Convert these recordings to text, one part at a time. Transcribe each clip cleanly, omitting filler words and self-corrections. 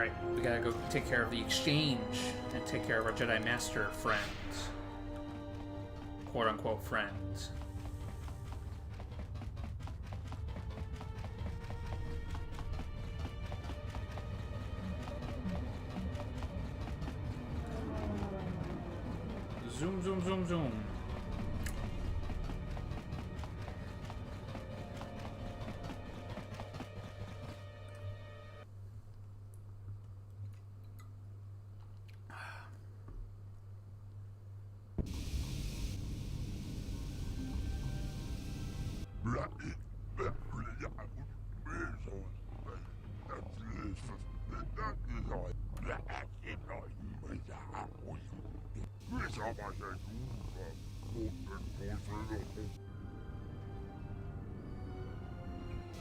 Alright, we gotta go take care of the exchange and take care of our Jedi Master friends. Quote-unquote friends. Zoom, zoom, zoom, zoom.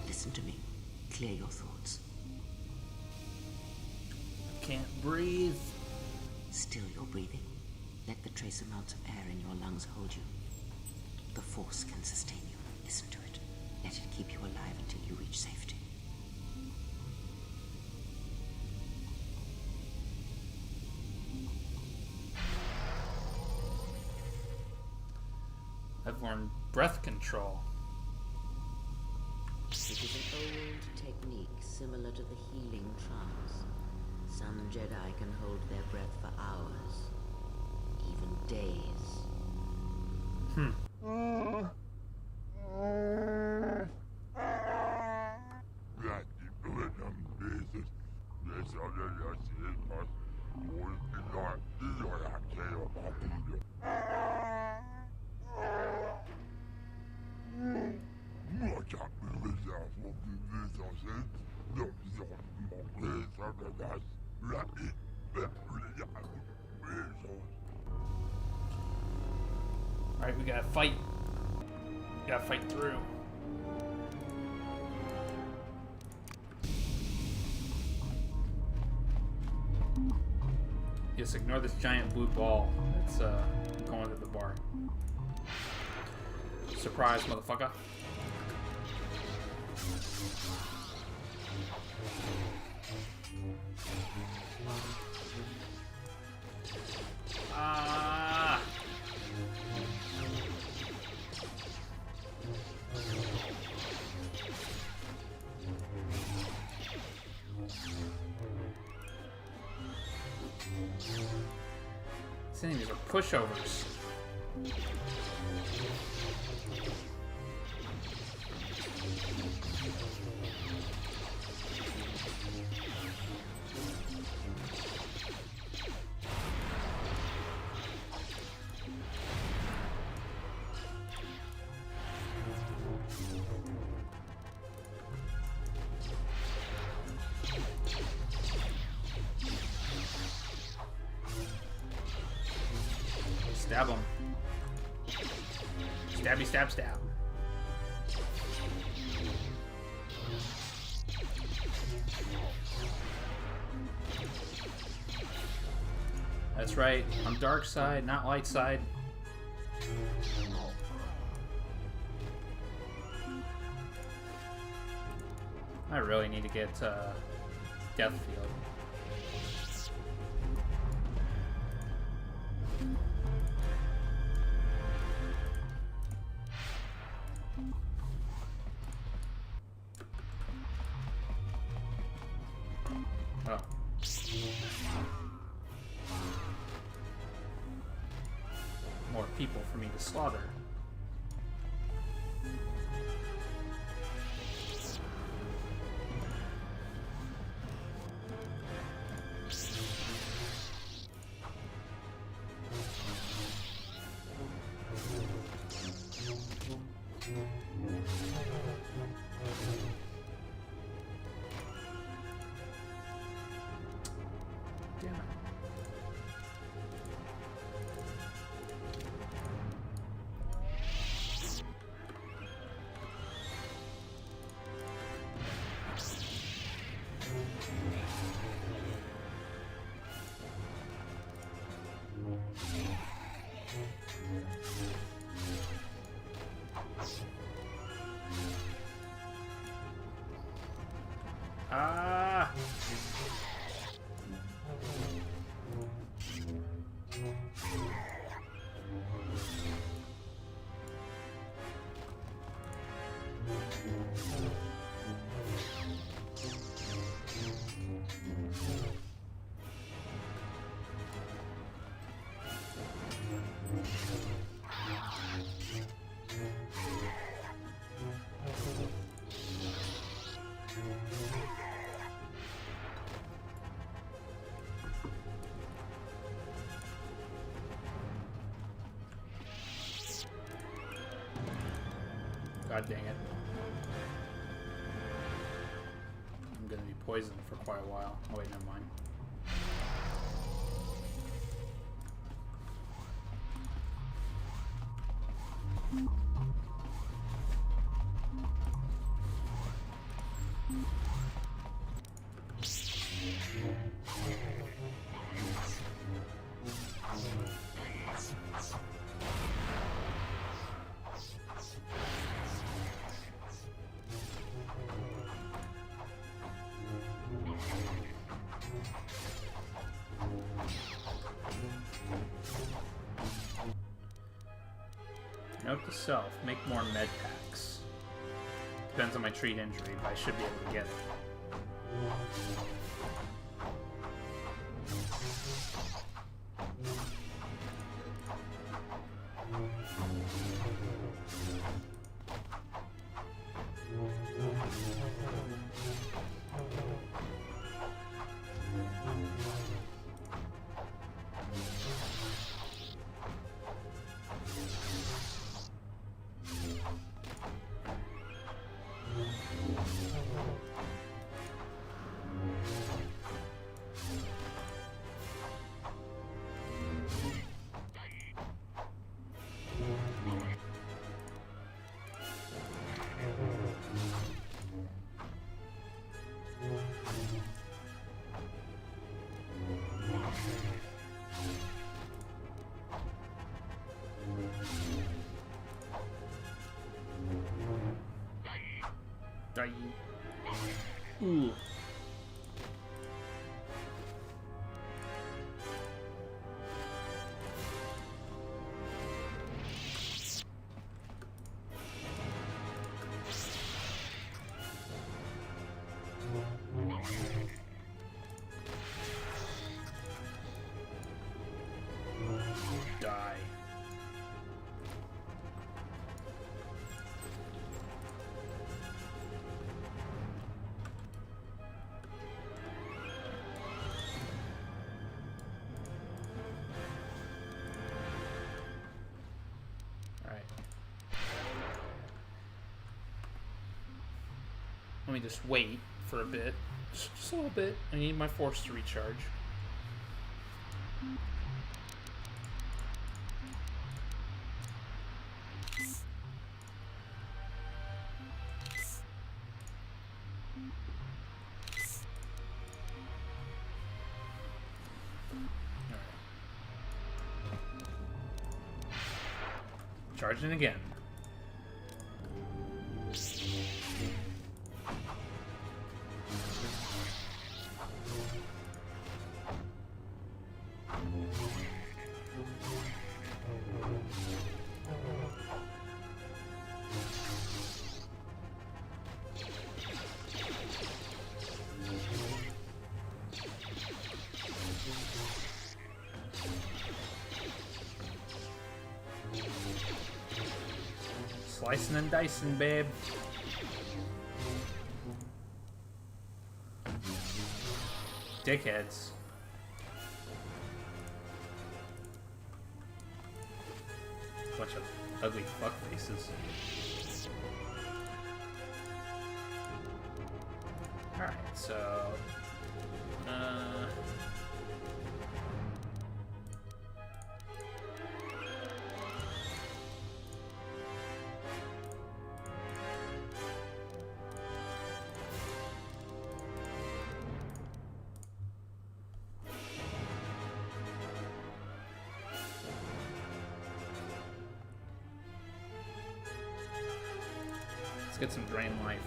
Listen to me. Clear your thoughts. Can't breathe. Still your breathing. Let the trace amounts of air in your lungs hold you. The Force can sustain you. Listen to it. Let it keep you alive until you reach safety. I've learned breath control. It is an old technique similar to the healing trance. Some Jedi can hold their breath for hours, even days. Alright, we gotta fight. We gotta fight through. Just ignore this giant blue ball that's going to the bar. Surprise, motherfucker. Ah! These enemies are pushovers. Stab him. Stabby, stab, stab. That's right. I'm dark side, not light side. I really need to get Death Field. Oh. More people for me to slaughter. Damn it. Ah! God dang it. I'm gonna be poisoned for quite a while. Oh wait, never mind. Note to self, make more med packs. Depends on my treat injury, but I should be able to get it. Ooh. Die. Let me just wait for a bit. Just a little bit. I need my force to recharge. Charging again. Slicing and dicing, babe. Dickheads. Bunch of ugly fuck faces. Alright, so... Let's get some drain life.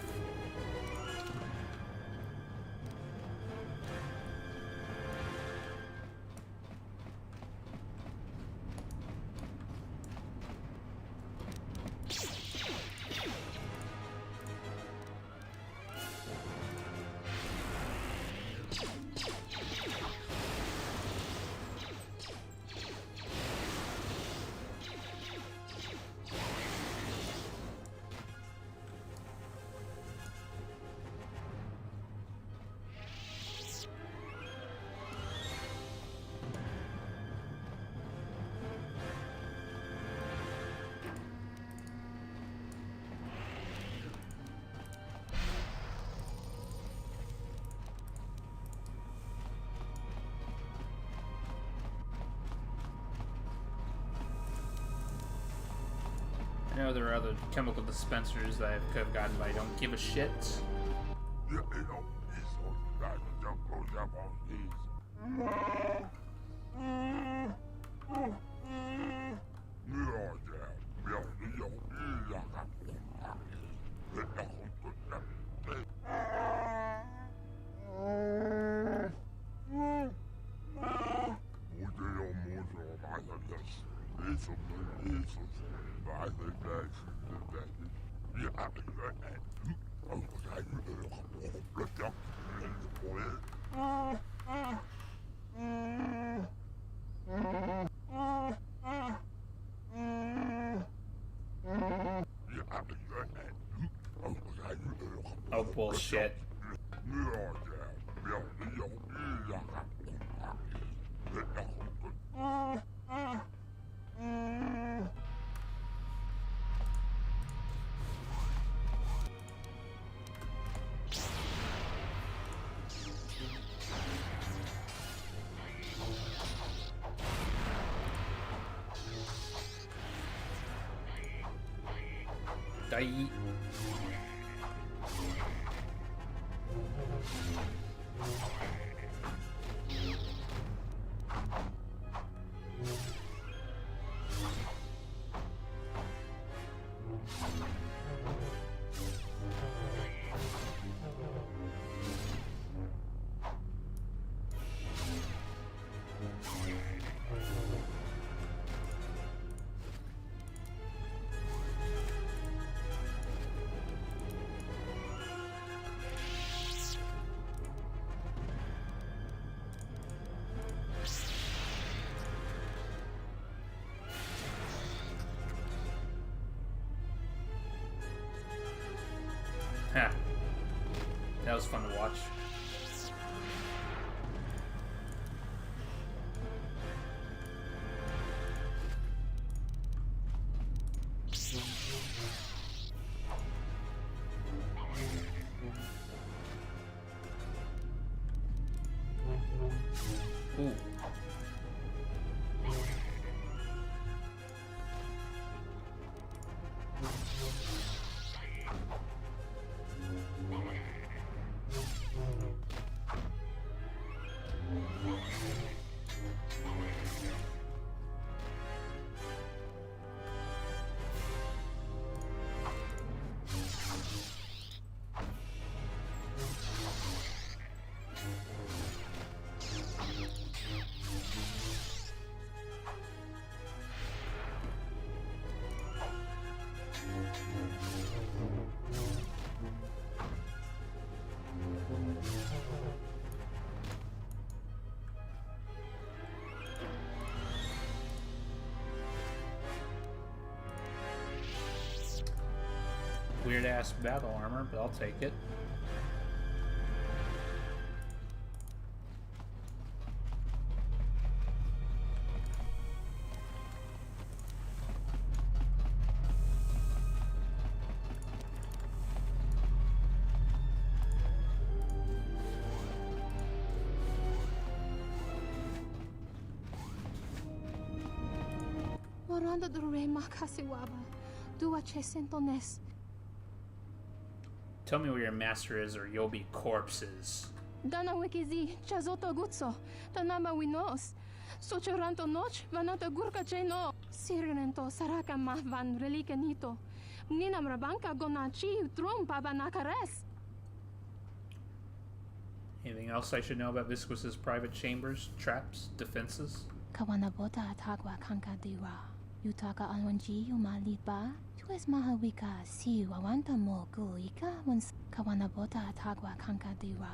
know there are other chemical dispensers that I could have gotten, but I don't give a shit. Oh, bullshit. Die. Ha. That was fun to watch. Ooh. Weird ass battle armor, but I'll take it. Moranda do rei makasiwaba. Dua chesentones. Tell me where your master is, or you'll be corpses. Dana wikizi chazoto gutso. Tanama winos. Sochoranto noch vanata gurka cheno. Sirenento saraka mahvan relicanito. Ninam rabanka gonachi trum pabanakares. Anything else I should know about Visquis's private chambers, traps, defenses? Kawanabota atagwa kankadiwa. Yutaka alwanji umaliba. Tues mahawika siu awanta mo guika once kawanabota atagwa kankadiwa.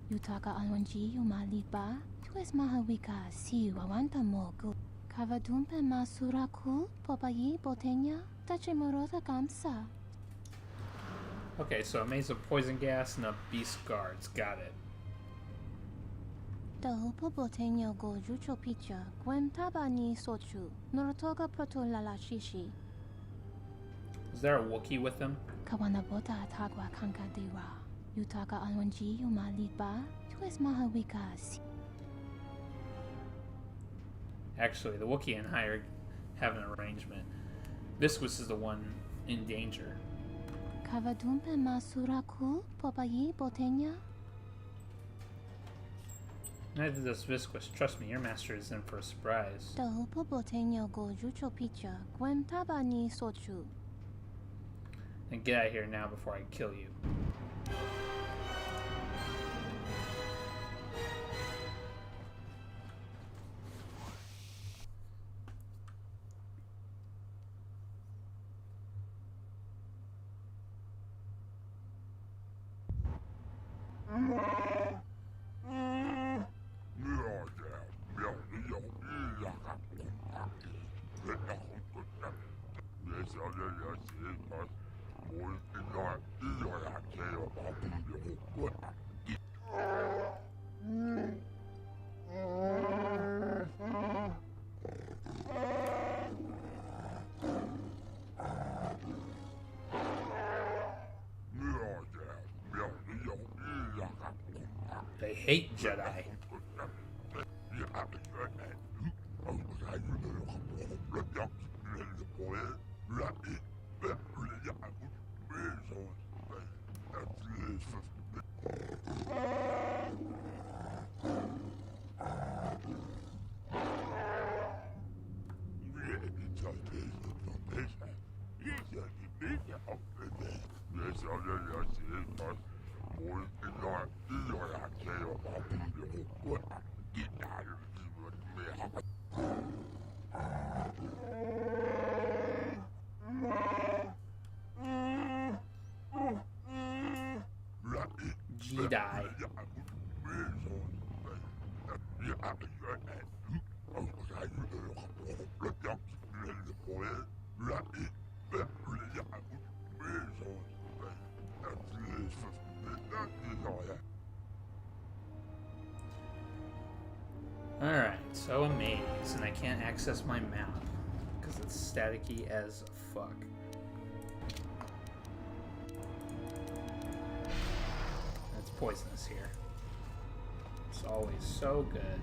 Yutaka alwanji umaliba. Tues mahawika siu awanta mo gu. Kavadumpe masuraku popayi botenya tachimorota kamsa. Okay, so a maze of poison gas and a beast guards. Got it. Dahupo botenya go jucho picha. Gwen tabani sochu. Norotoga proto lalashishi. Is there a Wookiee with them? Kawanabota atagwa kankadiwa. Yutaka alwanji umaliba. Tues mahawika si. Actually, the Wookiee and I have an arrangement. Visquis is the one in danger. Kavadumpe masuraku popayi botenya? Neither does Visquis. Trust me, your master is in for a surprise. Tahupo botenya go jucho picha, gwen tabani sochu. Then get out of here now before I kill you. They hate Jedi. Jedi. Alright, so a maze, and I can't access my map because it's staticky as fuck. It's poisonous here. It's always so good.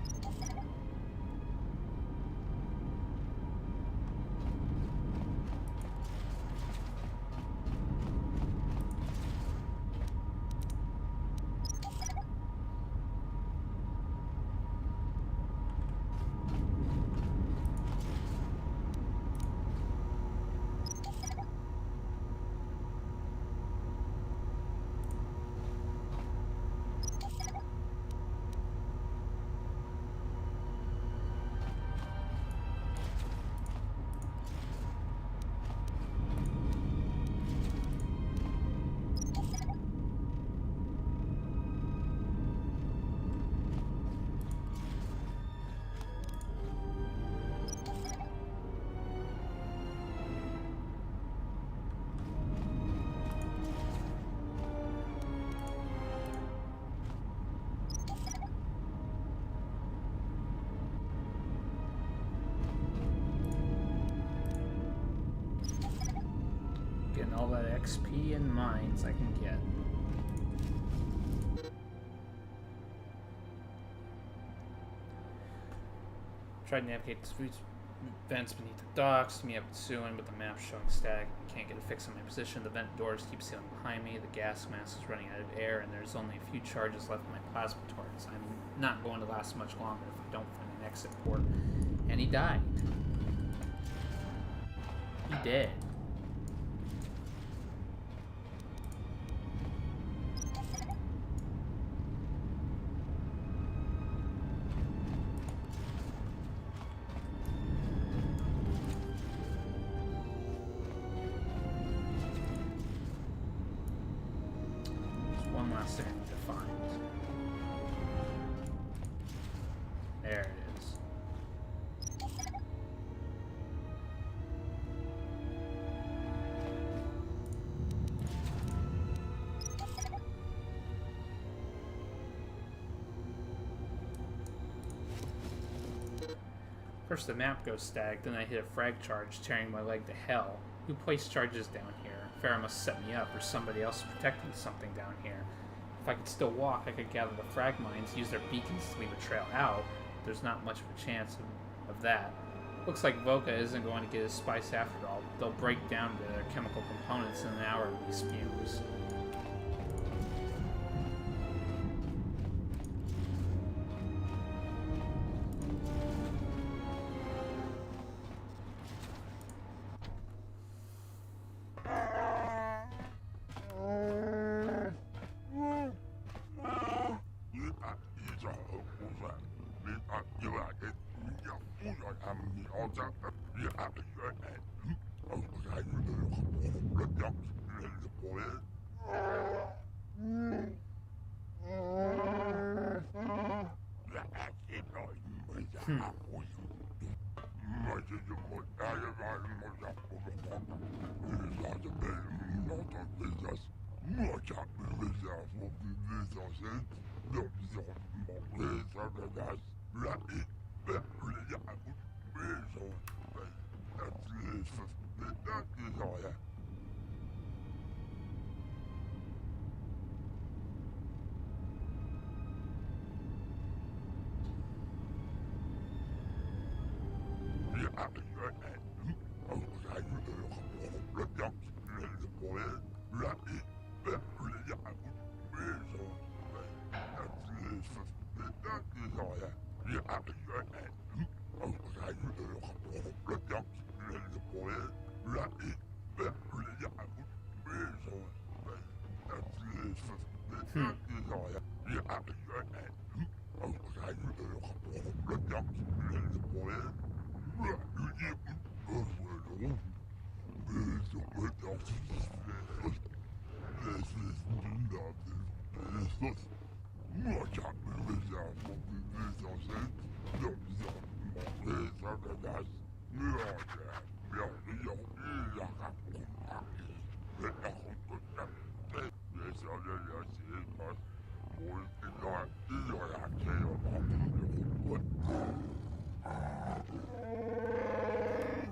Getting all that XP and mines I can get. Tried to navigate the streets, vents beneath the docks, me up soon, but the map's showing static. I can't get a fix on my position. The vent doors keep sealing behind me. The gas mask is running out of air, and there's only a few charges left in my plasma torch. I'm not going to last much longer if I don't find an exit port. And he died. He did. There it is. First the map goes static, then I hit a frag charge, tearing my leg to hell. Who placed charges down here? Farrah must set me up, or somebody else is protecting something down here. If I could still walk, I could gather the frag mines, use their beacons to leave a trail out. There's not much of a chance of that. Looks like Voka isn't going to get his spice after all. They'll break down to their chemical components in an hour of these fumes.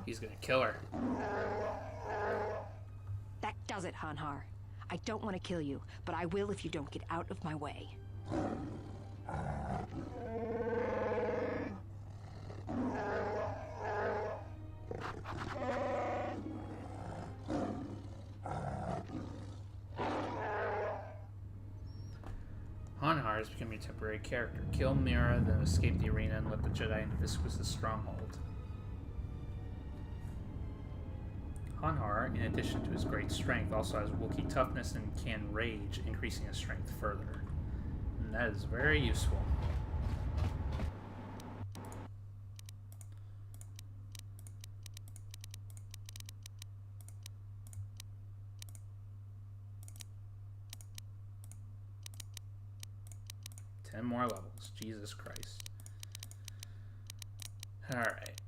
He's gonna kill her. That does it, Hanhar. I don't want to kill you, but I will if you don't get out of my way. Hanhar is becoming a temporary character. Kill Mira, then escape the arena and let the Jedi into Visquis' stronghold. Hanhar, in addition to his great strength, also has Wookiee toughness and can rage, increasing his strength further. And that is very useful. More levels. Jesus Christ. Alright.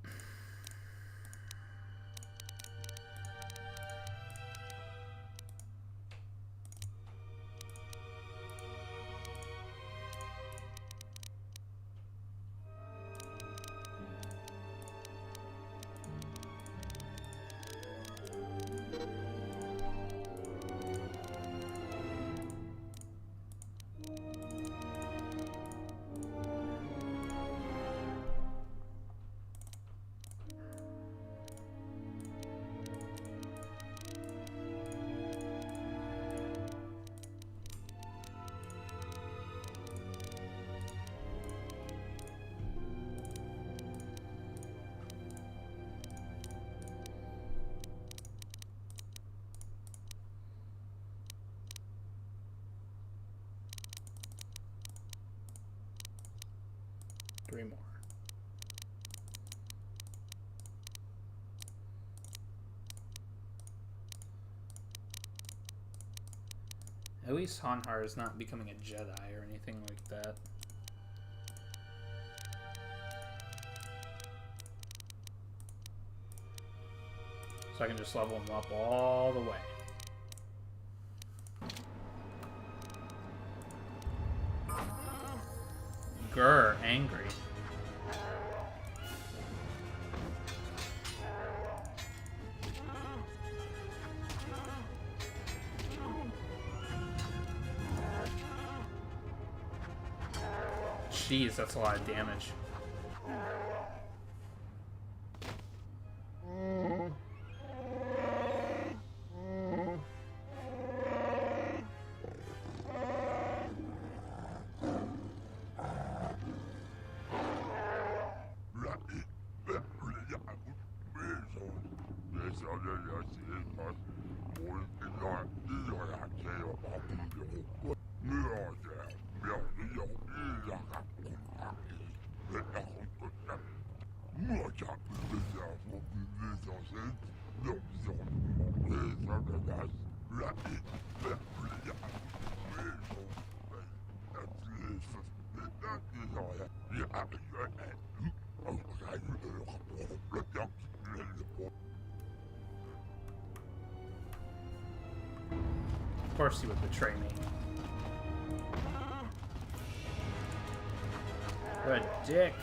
Three more. At least Hanhar is not becoming a Jedi or anything like that. So I can just level him up all the way. Grr, angry. Jeez, that's a lot of damage. course he would betray me. What a dick.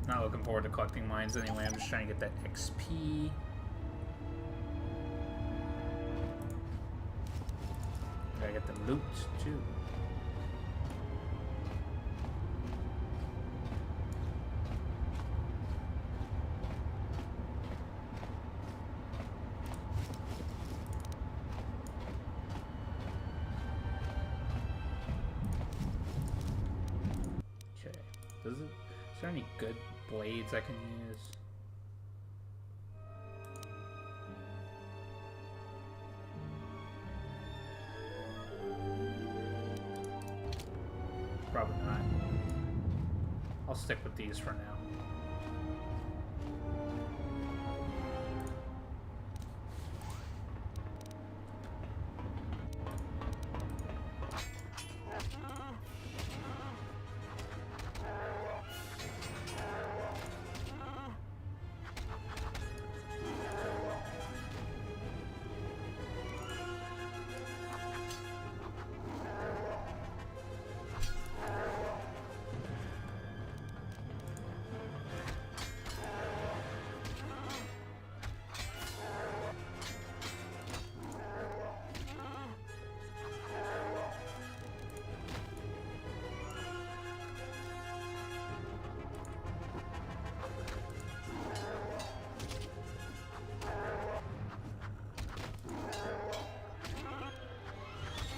Not looking forward to collecting mines anyway. I'm just trying to get that XP. Gotta get the loot too. Okay. Is there any good blades I can use? Probably not. I'll stick with these for now.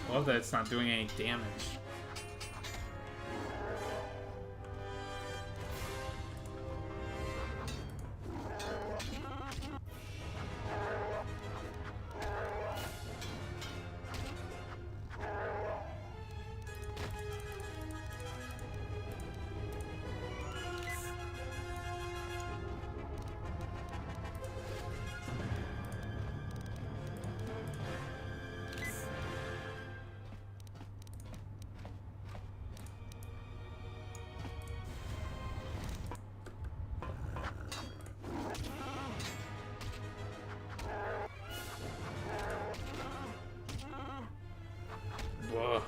I love that it's not doing any damage. Whoa.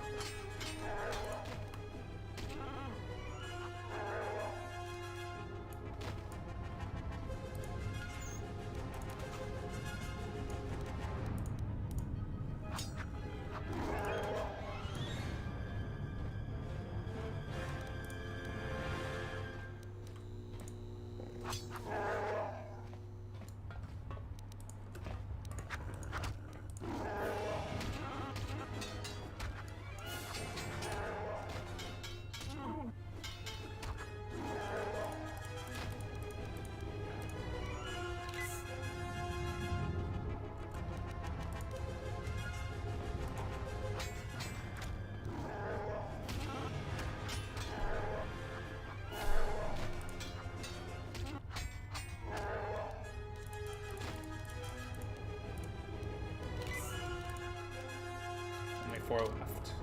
Only 4 left.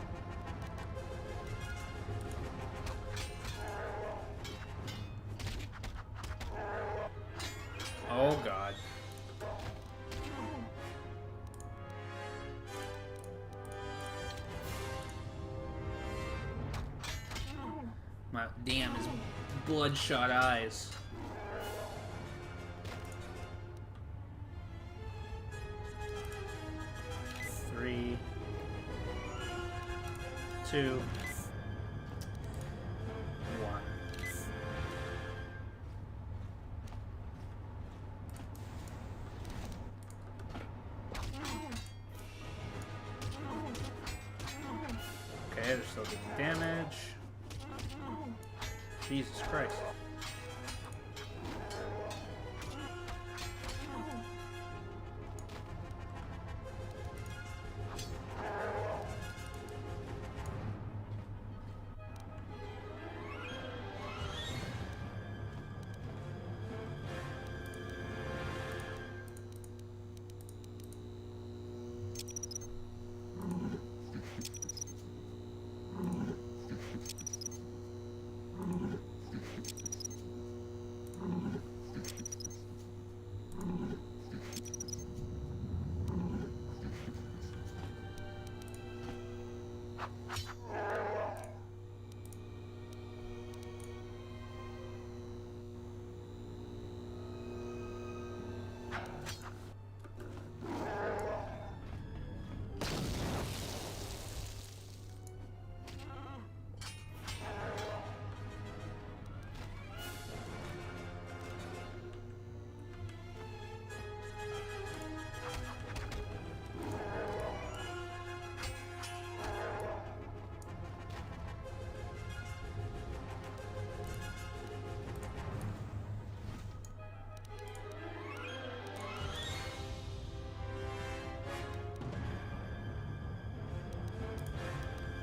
Oh god. My damn, his bloodshot eyes. Three, 2, 1. Okay, they're still doing damage. Jesus Christ.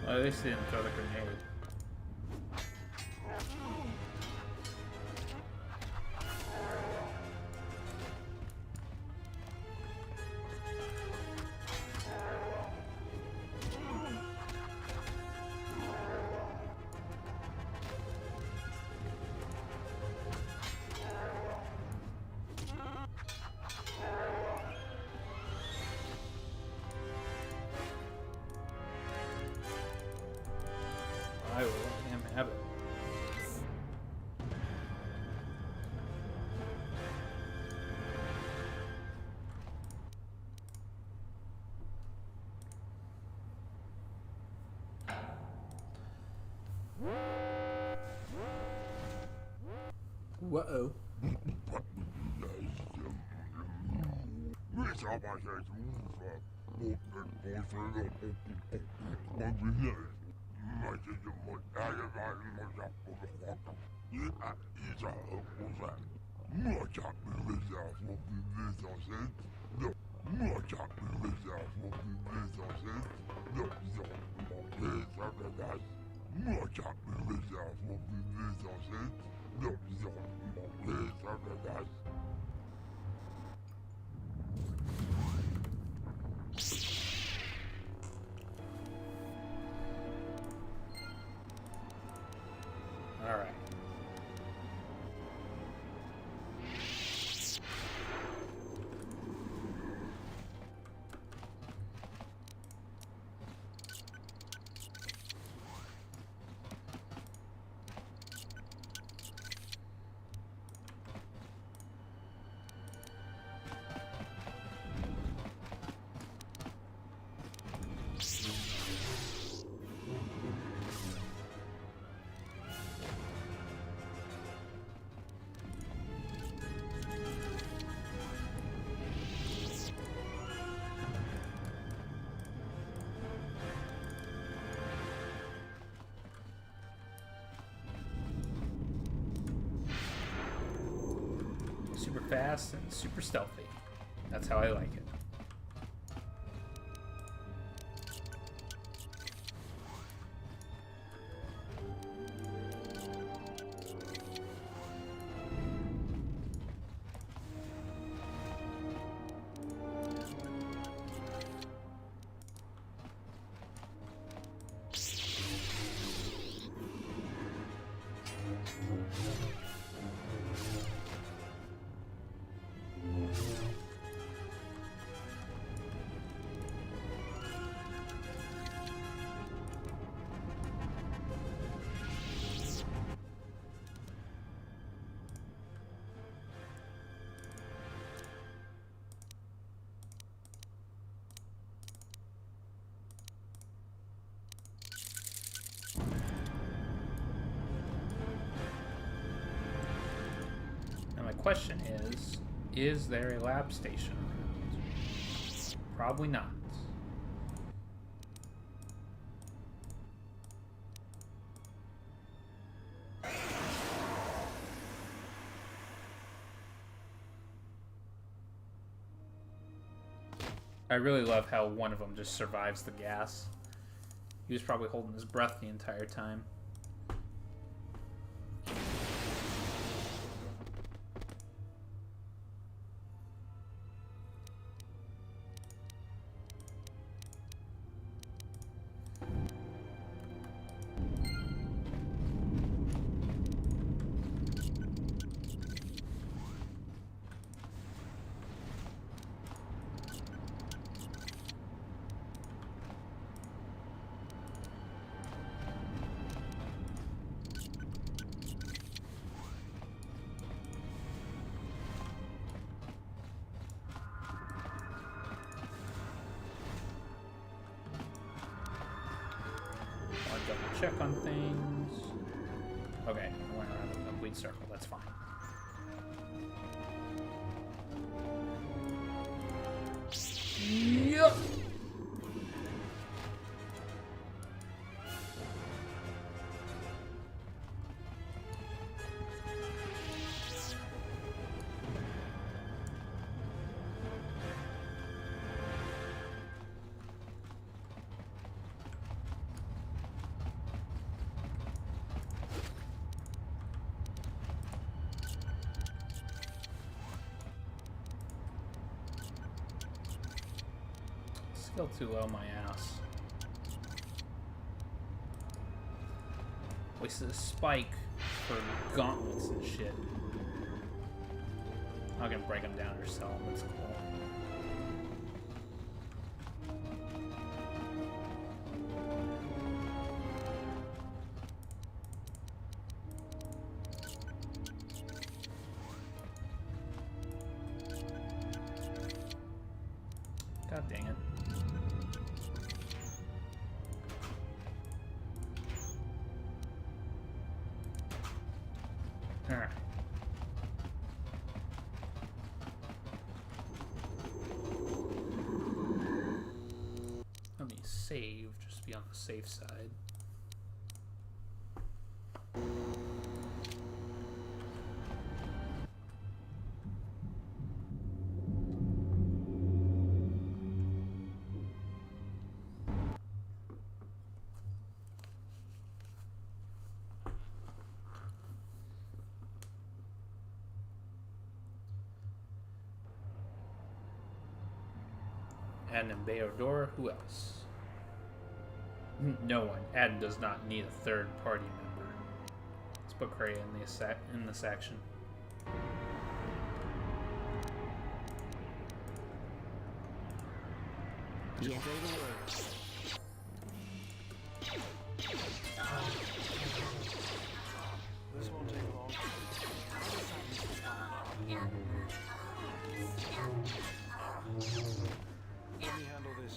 Well, at least they didn't throw the grenade. I will let him have it. Whoa. All right. Super fast and super stealthy. That's how I like it. question is there a lab station around? Probably not. I really love how one of them just survives the gas. He was probably holding his breath the entire time. Check on things. Okay, I went around a complete circle, that's fine. Yup! Still too low, my ass. Wasted a spike for gauntlets and shit. I'm gonna break them down or sell them, that's cool. God dang it. Alright. Let me save, just to be on the safe side. Aden and Baodor, who else? No one. Aden does not need a third party member. Let's put Kreia in this action. Yeah. This won't take long. Let me handle this.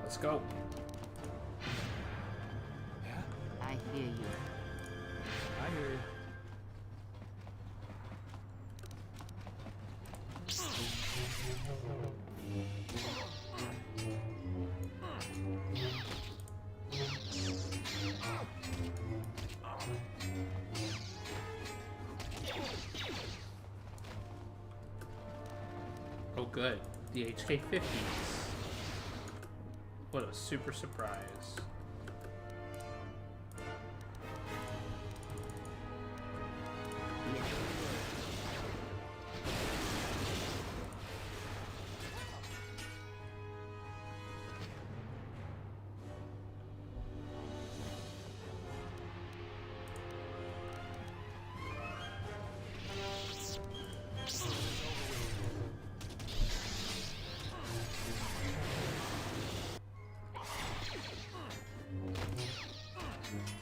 Let's go. Yeah? I hear you. I hear you. Oh good. The HK50s. What a super surprise.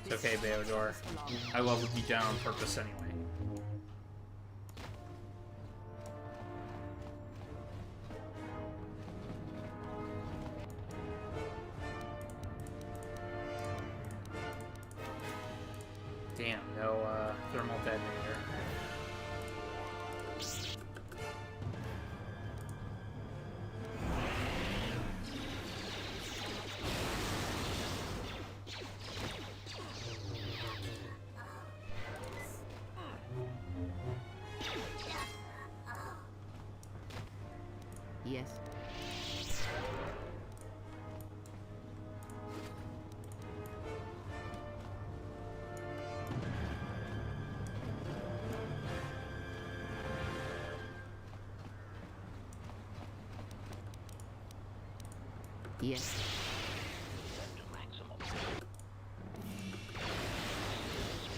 It's okay, Beodor. I leveled you down on purpose anyway. Damn, no thermal detonator. Yes. Yes.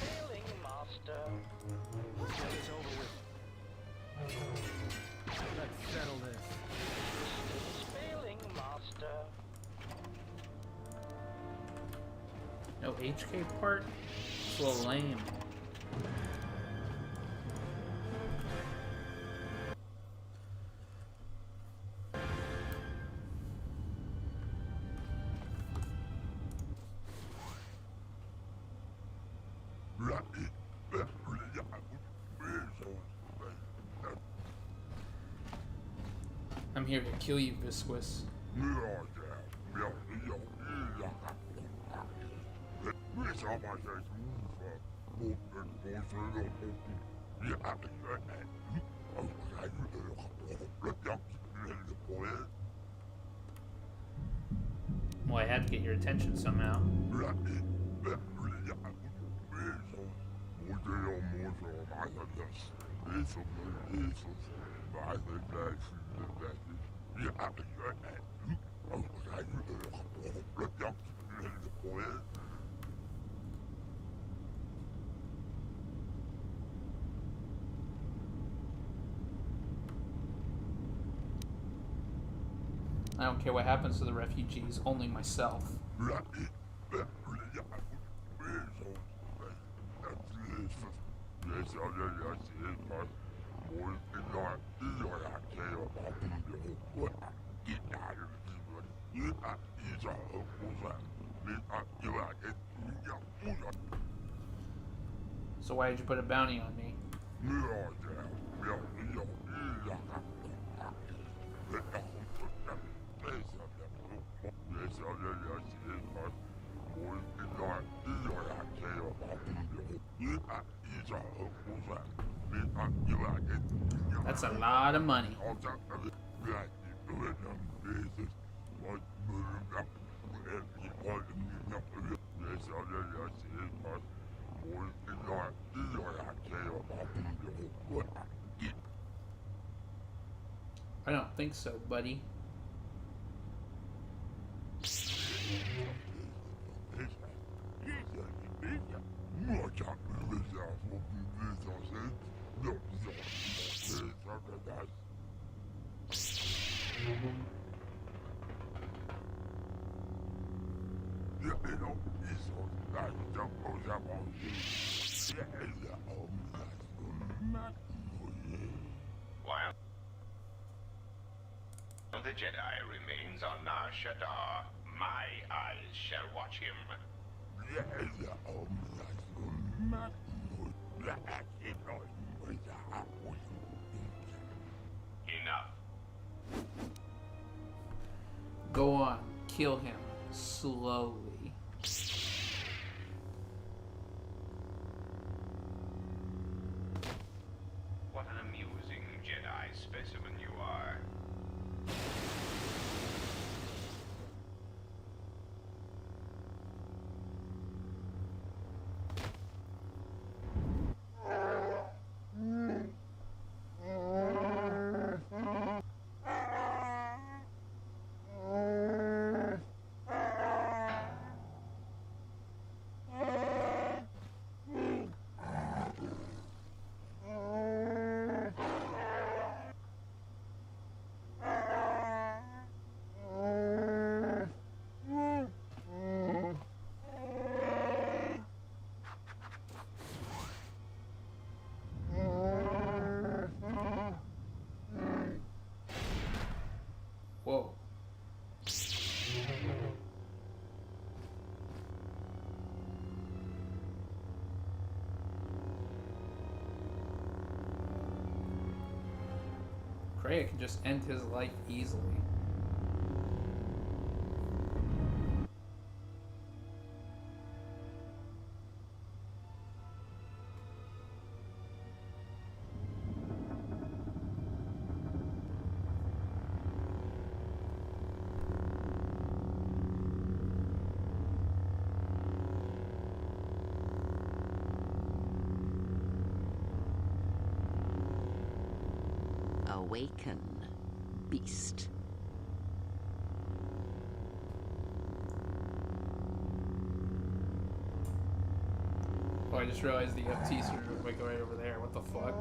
Sailing master. Let's get this over with. Let's settle this. Sailing master. No HK part? It's a little lame. I'm here to kill you, Visquis. Well, I had to get your attention somehow. I don't care what happens to the refugees, only myself. So why did you put a bounty on me? That's a lot of money. I don't think so, buddy. While the Jedi remains on Nar Shaddaa, my eyes shall watch him. Enough. Go on, kill him slowly. What an amusing Jedi specimen you are. Kreia can just end his life easily. Awaken, beast. Oh, I just realized the FT server might go right over there. What the fuck?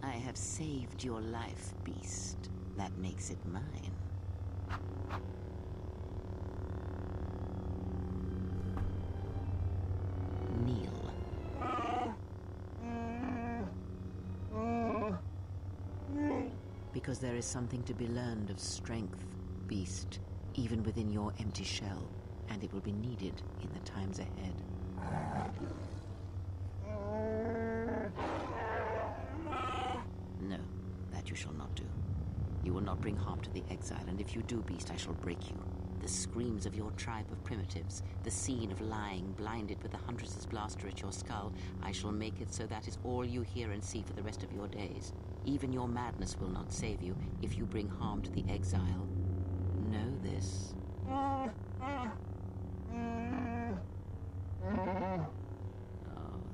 I have saved your life, beast. That makes it mine. Kneel. Because there is something to be learned of strength, beast, even within your empty shell, and it will be needed in the times ahead. No, that you shall not do. You will not bring harm to the exile, and if you do, beast, I shall break you. The screams of your tribe of primitives, the scene of lying blinded with the Huntress's blaster at your skull, I shall make it so that is all you hear and see for the rest of your days. Even your madness will not save you if you bring harm to the exile. Know this. Oh,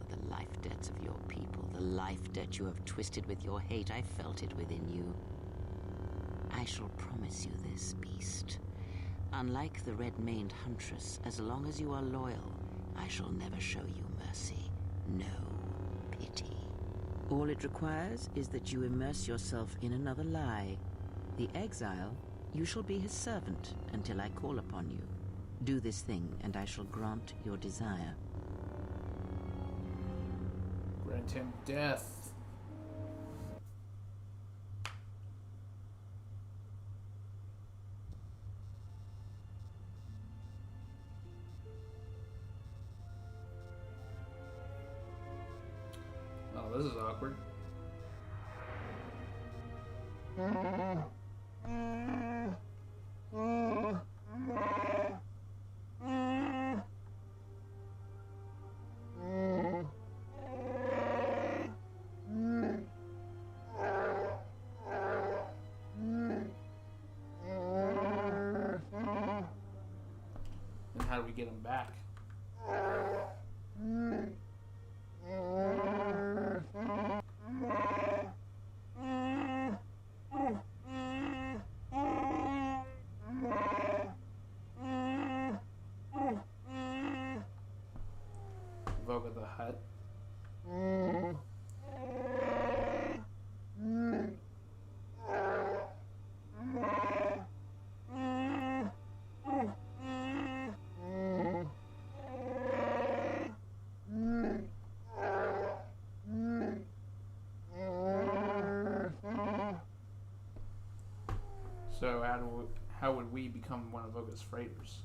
the life debts of your people, the life debt you have twisted with your hate, I felt it within you. I shall promise you this, beast. Unlike the red-maned Huntress, as long as you are loyal, I shall never show you mercy. No pity. All it requires is that you immerse yourself in another lie. The exile, you shall be his servant until I call upon you. Do this thing, and I shall grant your desire. Grant him death. Oh, this is awkward. And how do we get him back? Voga the Hutt. So how would we become one of Voga's freighters?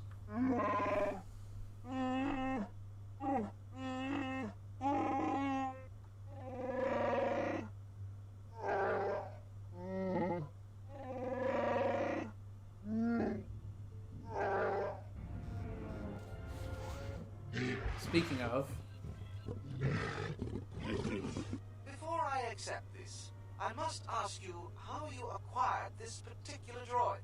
Speaking of, Before I accept this, I must ask you how you acquired this particular droid.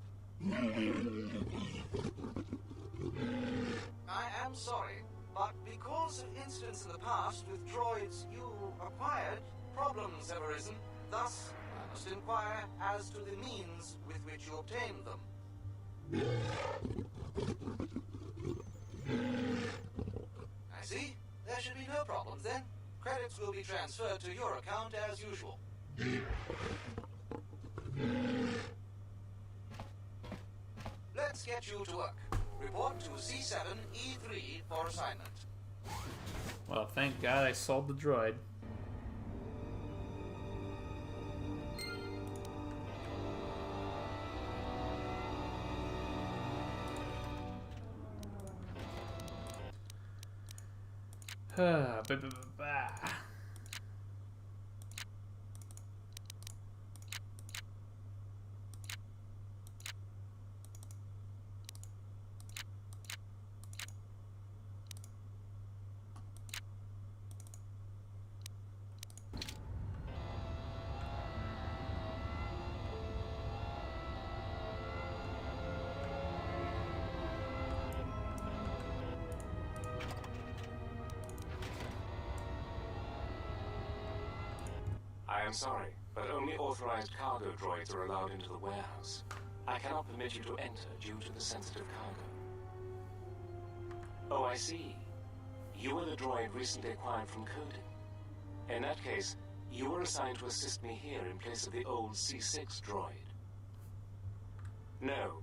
I am sorry, but because of incidents in the past with droids you acquired, problems have arisen. Thus, I must inquire as to the means with which you obtained them. I see. There should be no problems then. Credits will be transferred to your account as usual. Let's get you to work. Report to C7E3 for assignment. well, thank God I sold the droid. Bah, bah, bah, bah. I am sorry, but only authorized cargo droids are allowed into the warehouse. I cannot permit you to enter due to the sensitive cargo. Oh, I see. You are the droid recently acquired from Coding. In that case, you were assigned to assist me here in place of the old C6 droid. No,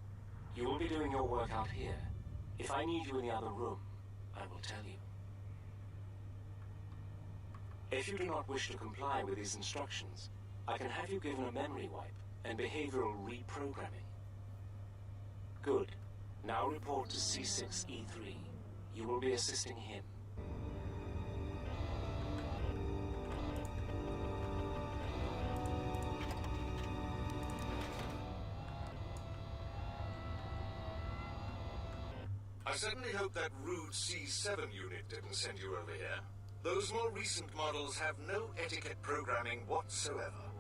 you will be doing your work out here. If I need you in the other room, I will tell you. If you do not wish to comply with these instructions, I can have you given a memory wipe and behavioral reprogramming. Good. Now report to C6E3. You will be assisting him. I certainly hope that rude C7 unit didn't send you over here. Those more recent models have no etiquette programming whatsoever.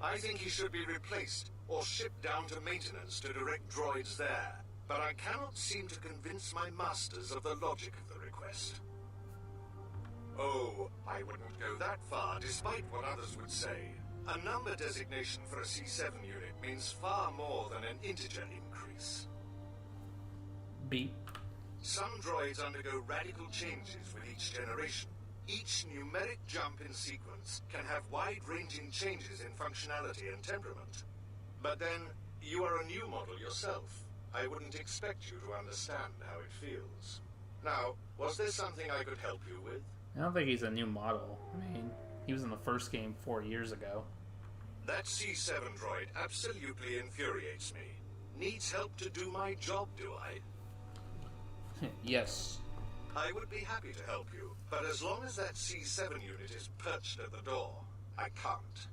I think he should be replaced or shipped down to maintenance to direct droids there, but I cannot seem to convince my masters of the logic of the request. Oh, I wouldn't go that far, despite what others would say. A number designation for a C7 unit means far more than an integer increase. Beep. Some droids undergo radical changes with each generation. Each numeric jump in sequence can have wide-ranging changes in functionality and temperament. But then, you are a new model yourself. I wouldn't expect you to understand how it feels. Now, was there something I could help you with? I don't think he's a new model. I mean, he was in the first game 4 years ago. That C7 droid absolutely infuriates me. Needs help to do my job, do I? Yes. I would be happy to help you, but as long as that C7 unit is perched at the door, I can't.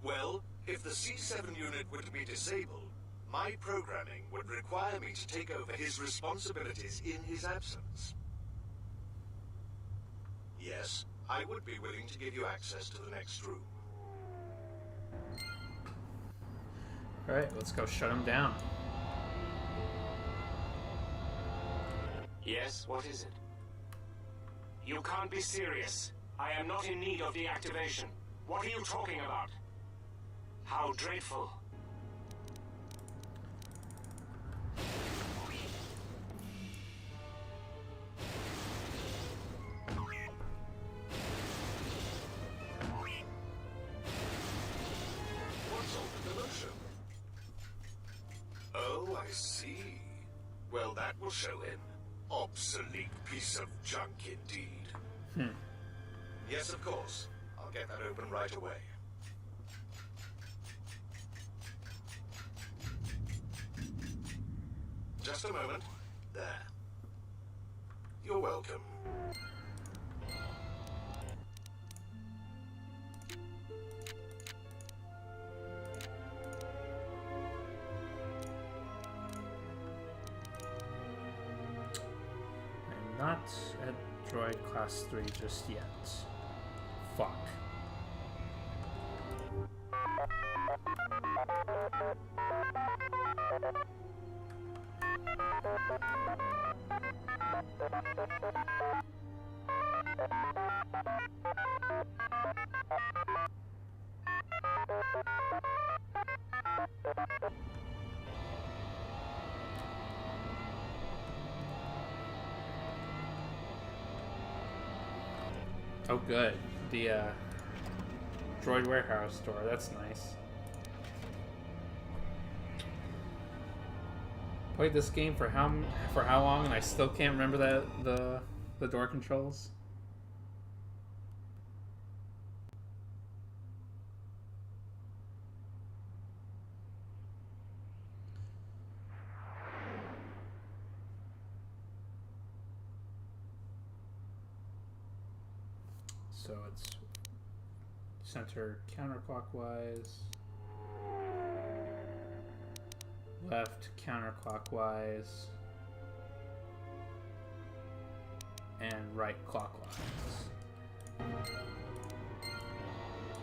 Well, if the C7 unit were to be disabled, my programming would require me to take over his responsibilities in his absence. Yes, I would be willing to give you access to the next room. Alright, let's go shut him down. Yes, what is it? You can't be serious. I am not in need of deactivation. What are you talking about? How dreadful. What's all the commotion? Oh, I see. Well, that will show him. Obsolete piece of junk indeed. Yes, of course. I'll get that open right away. Just a moment. There. You're welcome. I'm not at droid class 3 just yet. Fuck. Oh good, the droid warehouse store, that's nice. Played this game for how long and I still can't remember the door controls. So it's center counterclockwise, left counterclockwise, and right clockwise.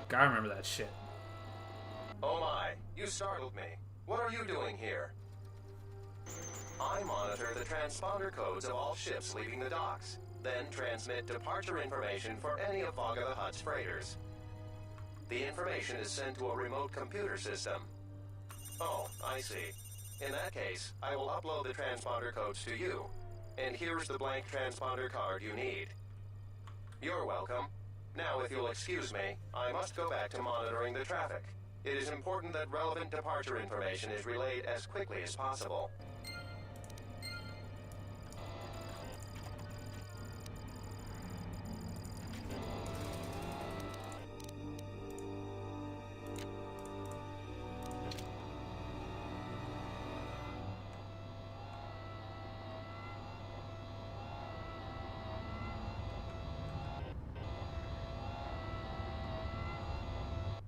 Gotta remember that shit. Oh my, you startled me. What are you doing here? I monitor the transponder codes of all ships leaving the docks, then transmit departure information for any of Vaga the Hutt's freighters. The information is sent to a remote computer system. Oh, I see. In that case, I will upload the transponder codes to you. And here's the blank transponder card you need. You're welcome. Now, if you'll excuse me, I must go back to monitoring the traffic. It is important that relevant departure information is relayed as quickly as possible.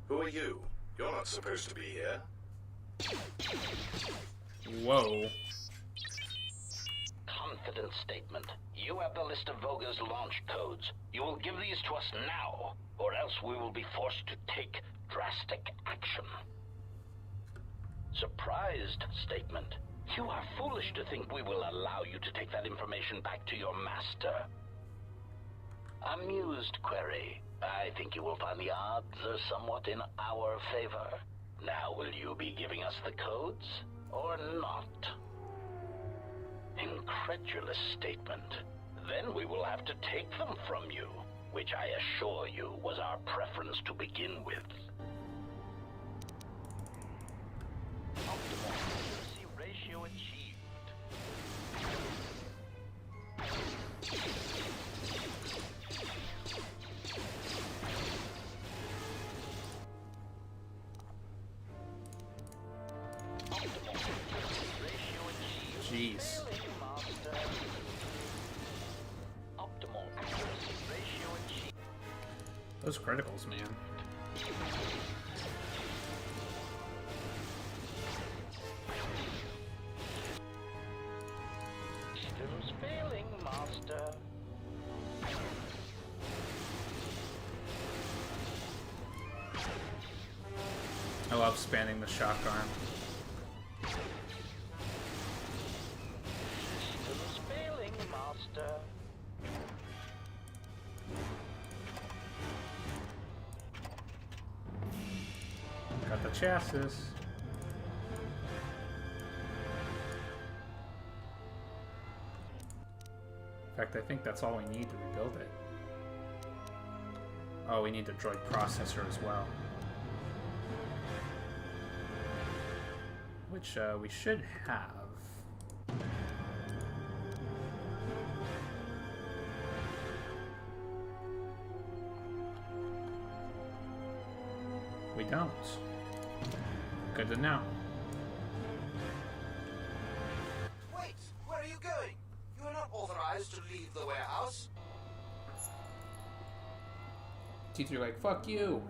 Who are you? You're not supposed to be here. Whoa. Confidence statement. You have the list of Voga's launch codes. You will give these to us now, or else we will be forced to take drastic action. Surprised statement. You are foolish to think we will allow you to take that information back to your master. Amused query. I think you will find the odds are somewhat in our favor. Now, will you be giving us the codes, or not? Incredulous statement. Then we will have to take them from you, which I assure you was our preference to begin with. Optimal accuracy ratio achieved. Jeez. Those criticals, man. Systems failing, Master. I love spanning the shock arm. Systems failing, Master. Got the chassis. In fact, I think that's all we need to rebuild it. Oh, we need the droid processor as well. Which we should have. We don't. Good to know. Wait! Where are you going? You are not authorized to leave the warehouse. T3 like, fuck you.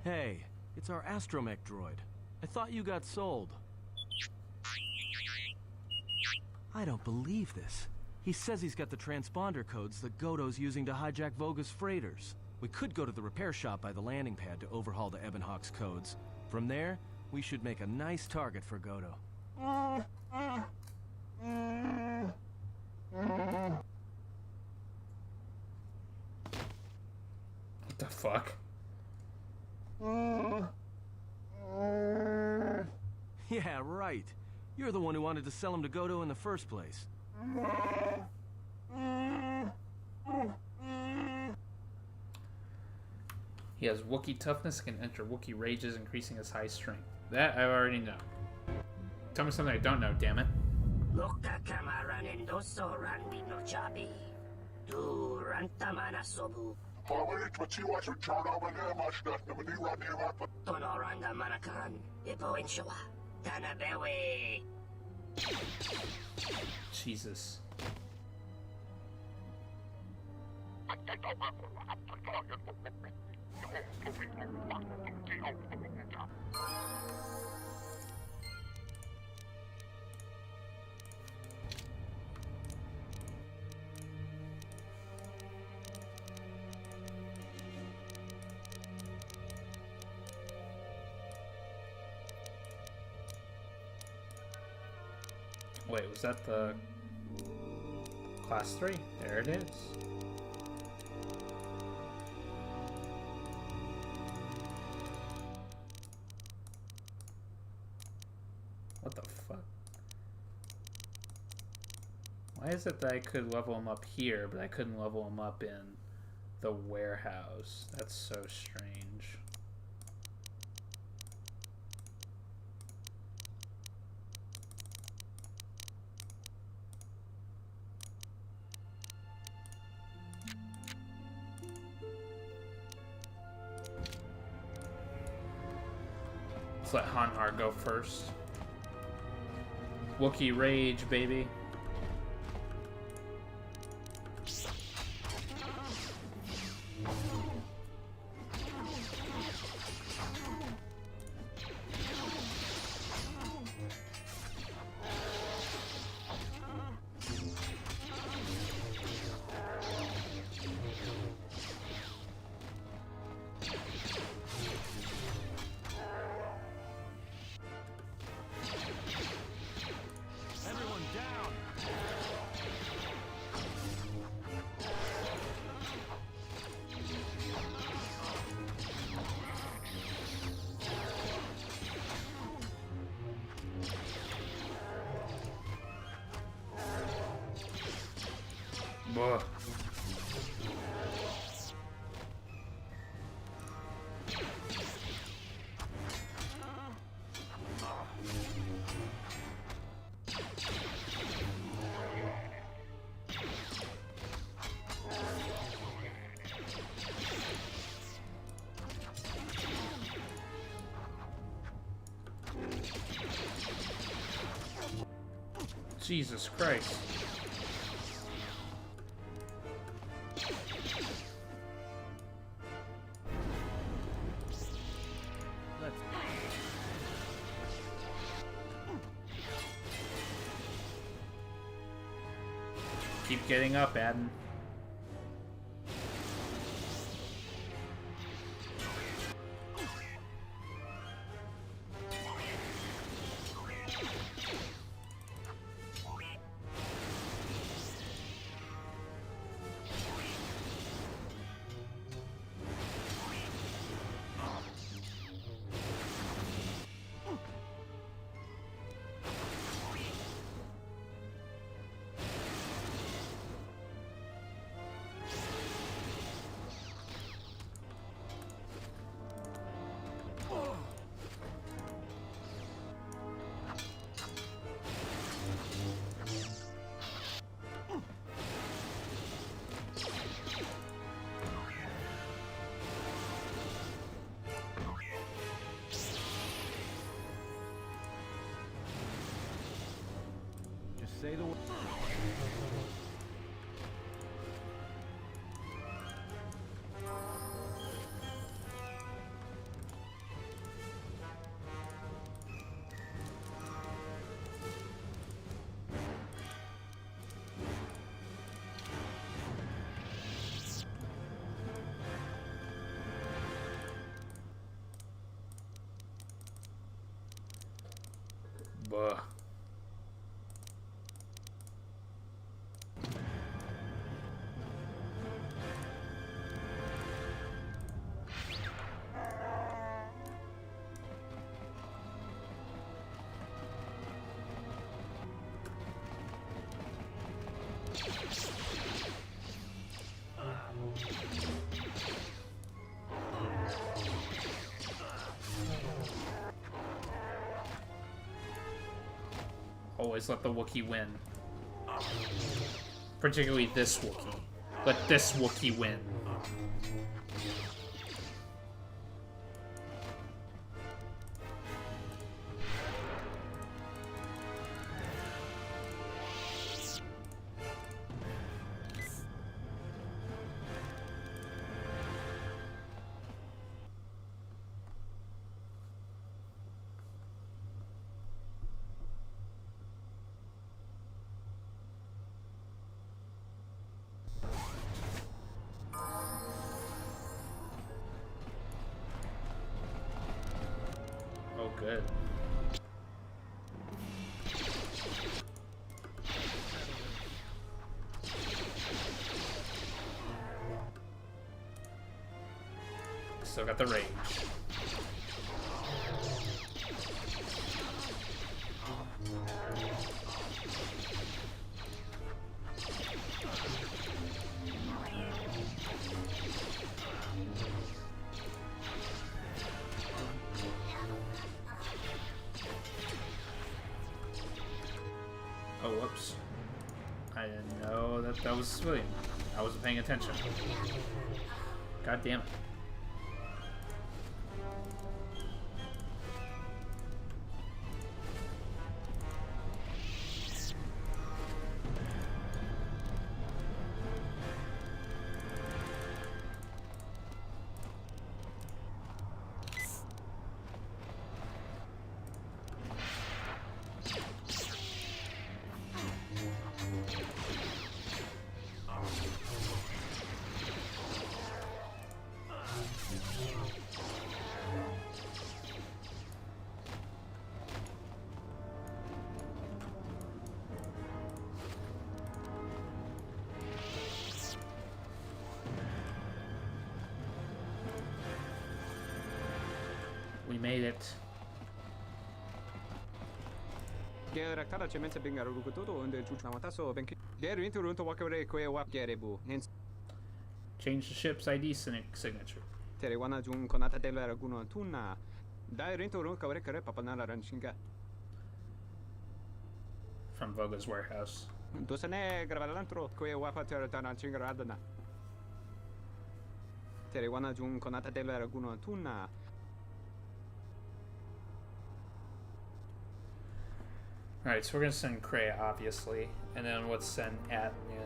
Hey, it's our astromech droid. I thought you got sold. I don't believe this. He says he's got the transponder codes that Godo's using to hijack Voga's freighters. We could go to the repair shop by the landing pad to overhaul the Ebonhawk's codes. From there, we should make a nice target for Godo. What the fuck? Yeah, right. You're the one who wanted to sell him to Godo in the first place. He has Wookiee toughness and can enter Wookiee rages, increasing his high strength. That I already know. Tell me something I don't know, damn it. Jesus. Wait, was that the class 3? There it is. What the fuck? Why is it that I could level him up here, but I couldn't level him up in the warehouse? That's so strange. Let's let Hanhar go first. Wookiee rage, baby. Ugh. Jesus Christ. Keep getting up, Adden. Say the word. Buh. Always let the Wookiee win. Particularly this Wookiee. Let this Wookiee win. good. Still got the rage. Oh, whoops. I didn't know that was a civilian. I wasn't paying attention. God damn it. We made it. Change the ship's ID signature. From Voga's warehouse. Alright, so we're gonna send Kreia, obviously, and then let's send At in.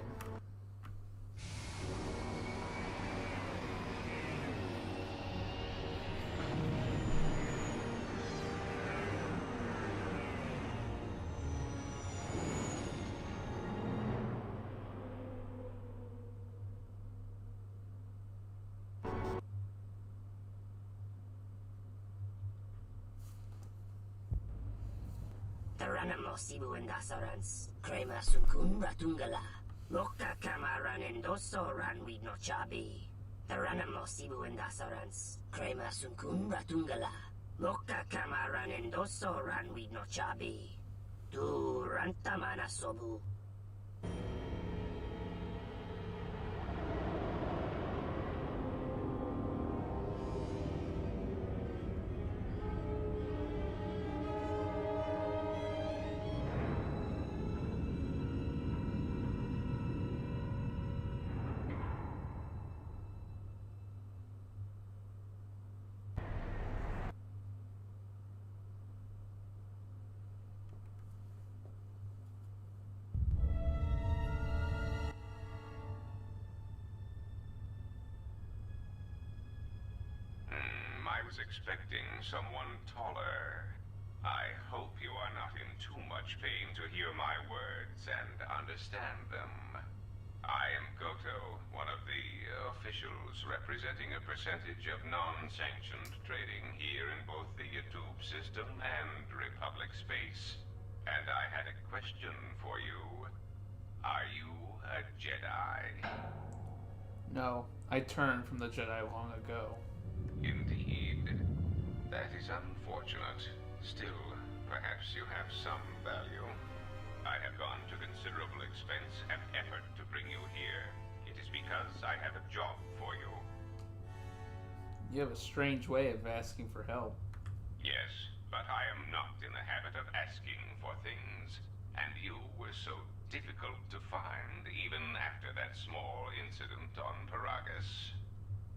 Taranamo Sibu and Dasarans, Krema Sunkun Ratungala, Moka Kamaran and Doso Ran with no Chabi. Taranamo Sibu and Dasarans, Krema Sunkun Ratungala, Moka Kamaran and Doso Ran with no Chabi. Tu Rantamana Sobu. I was expecting someone taller. I hope you are not in too much pain to hear my words and understand them. I am Goto, one of the officials representing a percentage of non-sanctioned trading here in both the YouTube system and Republic space. And I had a question for you. Are you a Jedi? No, I turned from the Jedi long ago. Indeed. That is unfortunate. Still, perhaps you have some value. I have gone to considerable expense and effort to bring you here. It is because I have a job for you. You have a strange way of asking for help. Yes, but I am not in the habit of asking for things. And you were so difficult to find even after that small incident on Paragus.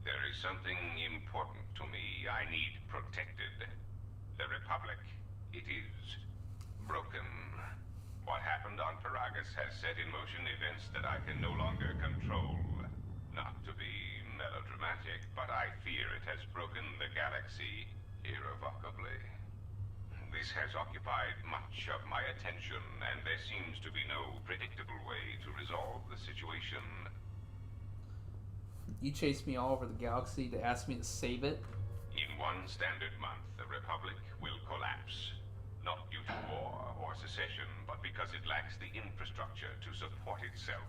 There is something important to me I need protected. The Republic, it is broken. What happened on Paragus has set in motion events that I can no longer control. Not to be melodramatic, but I fear it has broken the galaxy irrevocably. This has occupied much of my attention, and there seems to be no predictable way to resolve the situation. You chased me all over the galaxy to ask me to save it? In one standard month, the Republic will collapse. Not due to war or secession, but because it lacks the infrastructure to support itself.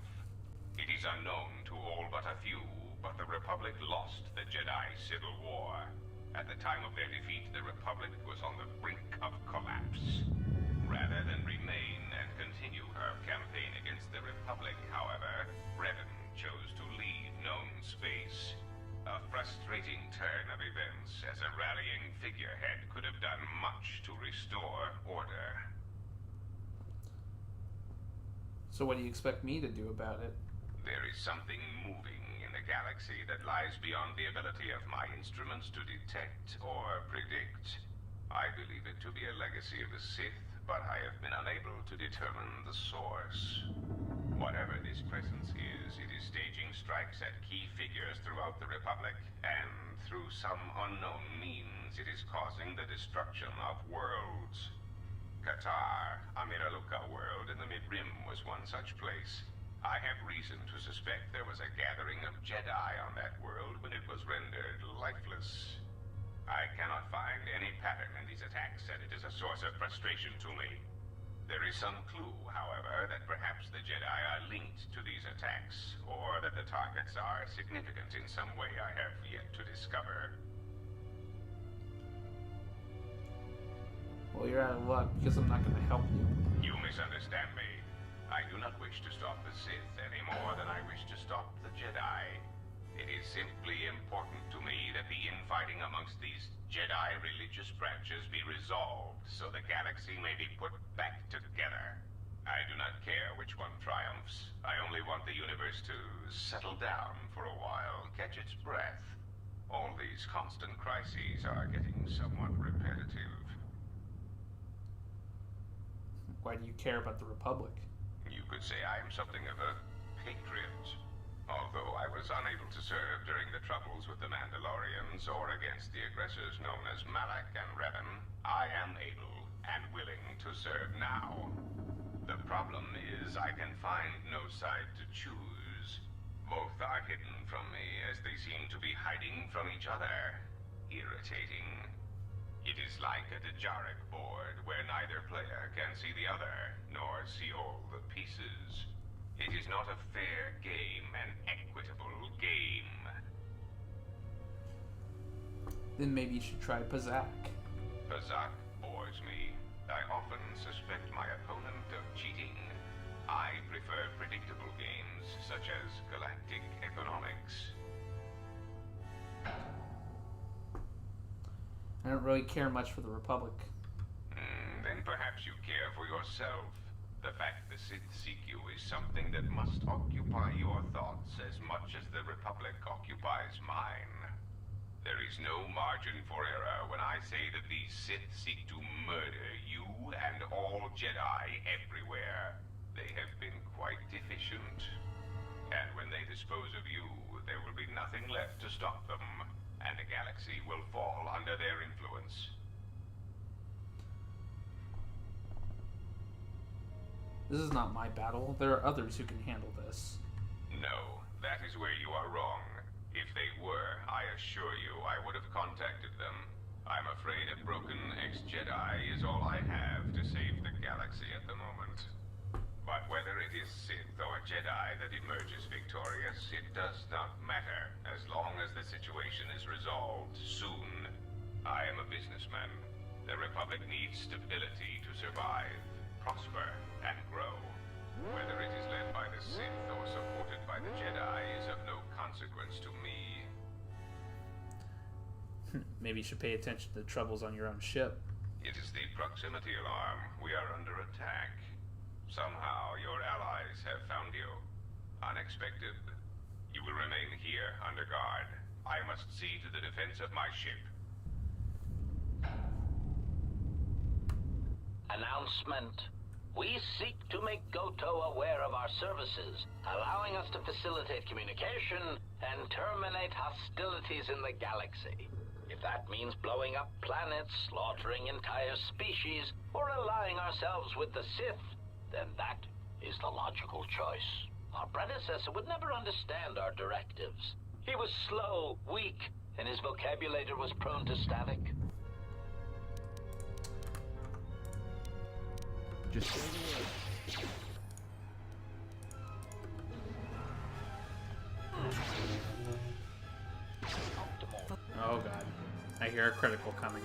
It is unknown to all but a few, but the Republic lost the Jedi Civil War. At the time of their defeat, the Republic was on the brink of collapse. Rather than remain and continue her campaign against the Republic, however, Revan chose to leave known space. A frustrating turn of events, as a rallying figurehead could have done much to restore order. So what do you expect me to do about it? There is something moving in the galaxy that lies beyond the ability of my instruments to detect or predict. I believe it to be a legacy of the Sith, but I have been unable to determine the source. Whatever this presence is, it is staging strikes at key figures throughout the Republic, and through some unknown means, it is causing the destruction of worlds. Qatar, Amiraluka world in the Mid-Rim, was one such place. I have reason to suspect there was a gathering of Jedi on that world when it was rendered lifeless. I cannot find any pattern in these attacks, and it is a source of frustration to me. There is some clue, however, that perhaps the Jedi are linked to these attacks, or that the targets are significant in some way I have yet to discover. Well, you're out of luck, because I'm not going to help you. You misunderstand me. I do not wish to stop the Sith any more than I wish to stop the Jedi. It is simply important to me that the infighting amongst these Jedi religious branches be resolved so the galaxy may be put back together. I do not care which one triumphs. I only want the universe to settle down for a while, catch its breath. All these constant crises are getting somewhat repetitive. Why do you care about the Republic? You could say I am something of a patriot. Although I was unable to serve during the troubles with the Mandalorians or against the aggressors known as Malak and Revan, I am able and willing to serve now. The problem is I can find no side to choose. Both are hidden from me as they seem to be hiding from each other. Irritating. It is like a Dejaric board where neither player can see the other, nor see all the pieces. It is not a fair game, an equitable game. Then maybe you should try Pazak. Pazak bores me. I often suspect my opponent of cheating. I prefer predictable games, such as galactic economics. I don't really care much for the Republic. Then perhaps you care for yourself. The fact the Sith seek you is something that must occupy your thoughts as much as the Republic occupies mine. There is no margin for error when I say that these Sith seek to murder you and all Jedi everywhere. They have been quite efficient. And when they dispose of you, there will be nothing left to stop them, and the galaxy will fall under their influence. This is not my battle. There are others who can handle this. No, that is where you are wrong. If they were, I assure you I would have contacted them. I'm afraid a broken ex-Jedi is all I have to save the galaxy at the moment. But whether it is Sith or Jedi that emerges victorious, it does not matter, as long as the situation is resolved soon. I am a businessman. The Republic needs stability to survive, prosper, and grow. Whether it is led by the Sith or supported by the Jedi is of no consequence to me. Maybe you should pay attention to the troubles on your own ship. It is the proximity alarm. We are under attack. Somehow your allies have found you. Unexpected. You will remain here under guard. I must see to the defense of my ship. Announcement. We seek to make Goto aware of our services, allowing us to facilitate communication and terminate hostilities in the galaxy. If that means blowing up planets, slaughtering entire species, or allying ourselves with the Sith, then that is the logical choice. Our predecessor would never understand our directives. He was slow, weak, and his vocabulator was prone to static. Just say the word. Oh god. I hear a critical coming.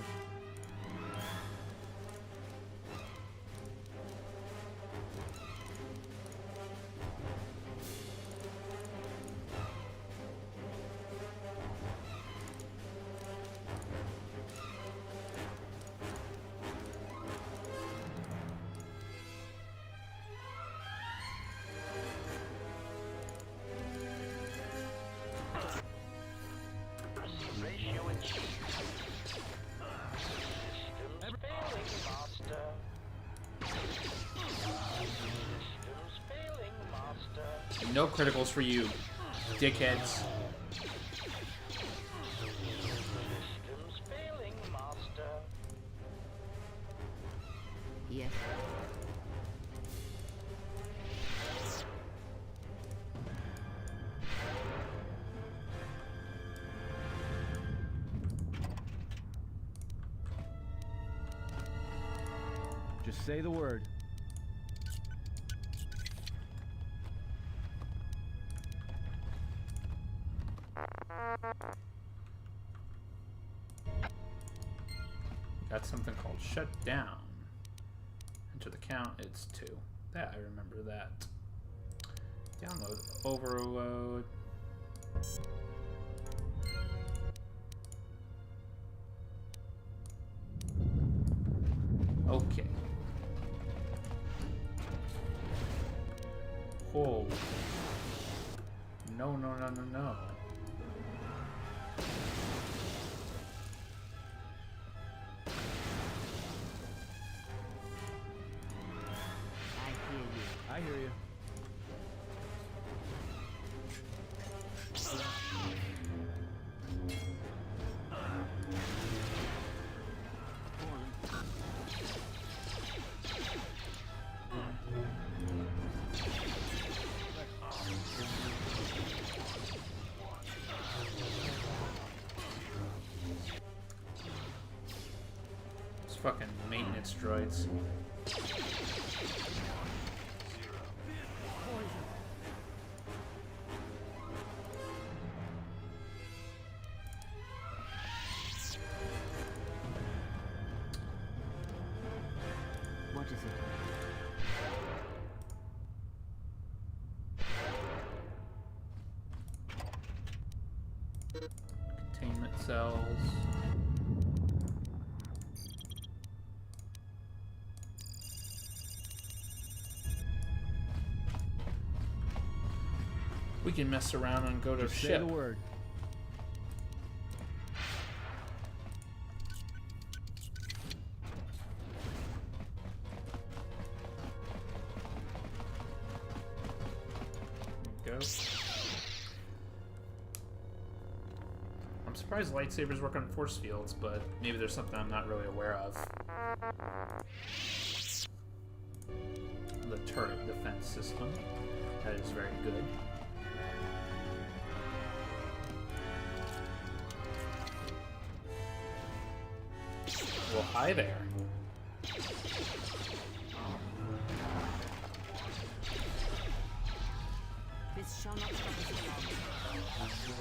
No criticals for you, dickheads. Systems failing, Master. Yes. Just say the word. Got something called shut down. Enter the count, it's 2. That, I remember that. Download, overload. Okay. Oh. No, no, no, no, no. I hear you. It's fucking maintenance droids. What is it? Containment cells. We can mess around and go to Just say ship. the word. Go. I'm surprised lightsabers work on force fields, but maybe there's something I'm not really aware of. The turret defense system. That is very good. Well, hi there. This shall not stop us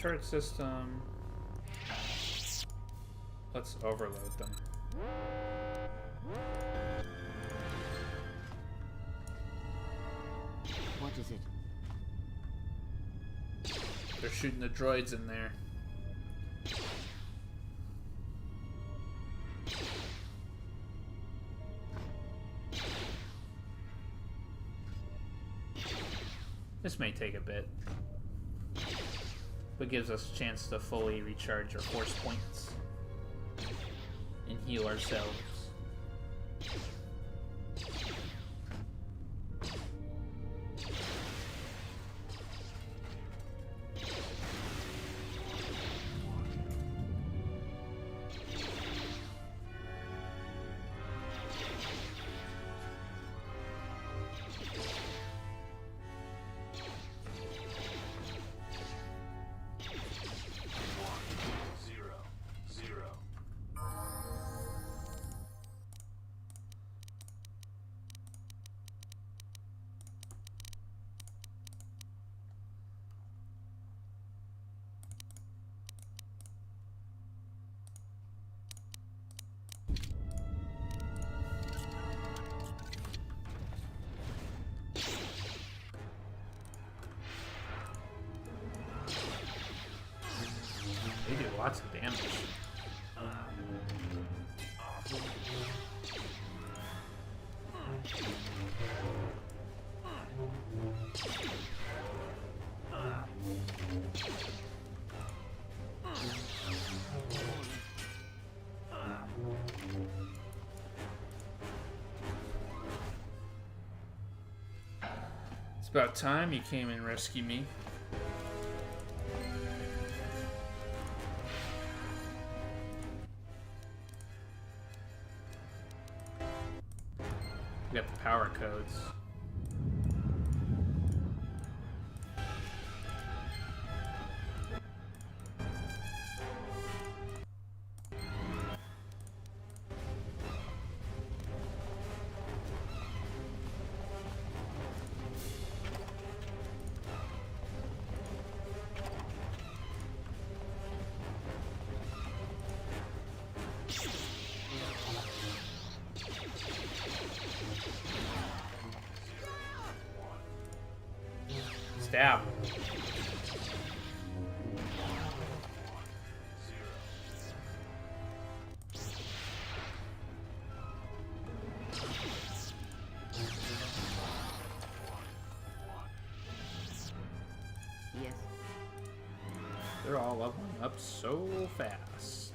turret system. Let's overload them. What is it? They're shooting the droids in there. This may take a bit. but gives us a chance to fully recharge our force points and heal ourselves. They do lots of damage. It's about time you came and rescued me. We got the power codes. Stab. Yes. They're all leveling up so fast.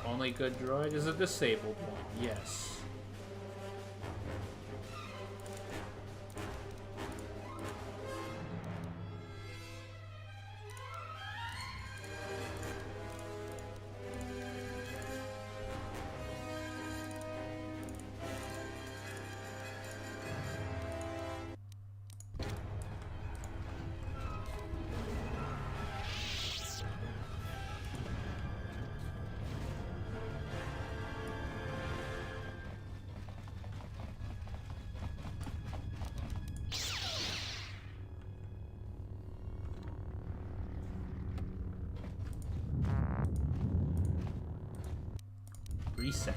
Only good droid is a disabled one. Yes. Reset.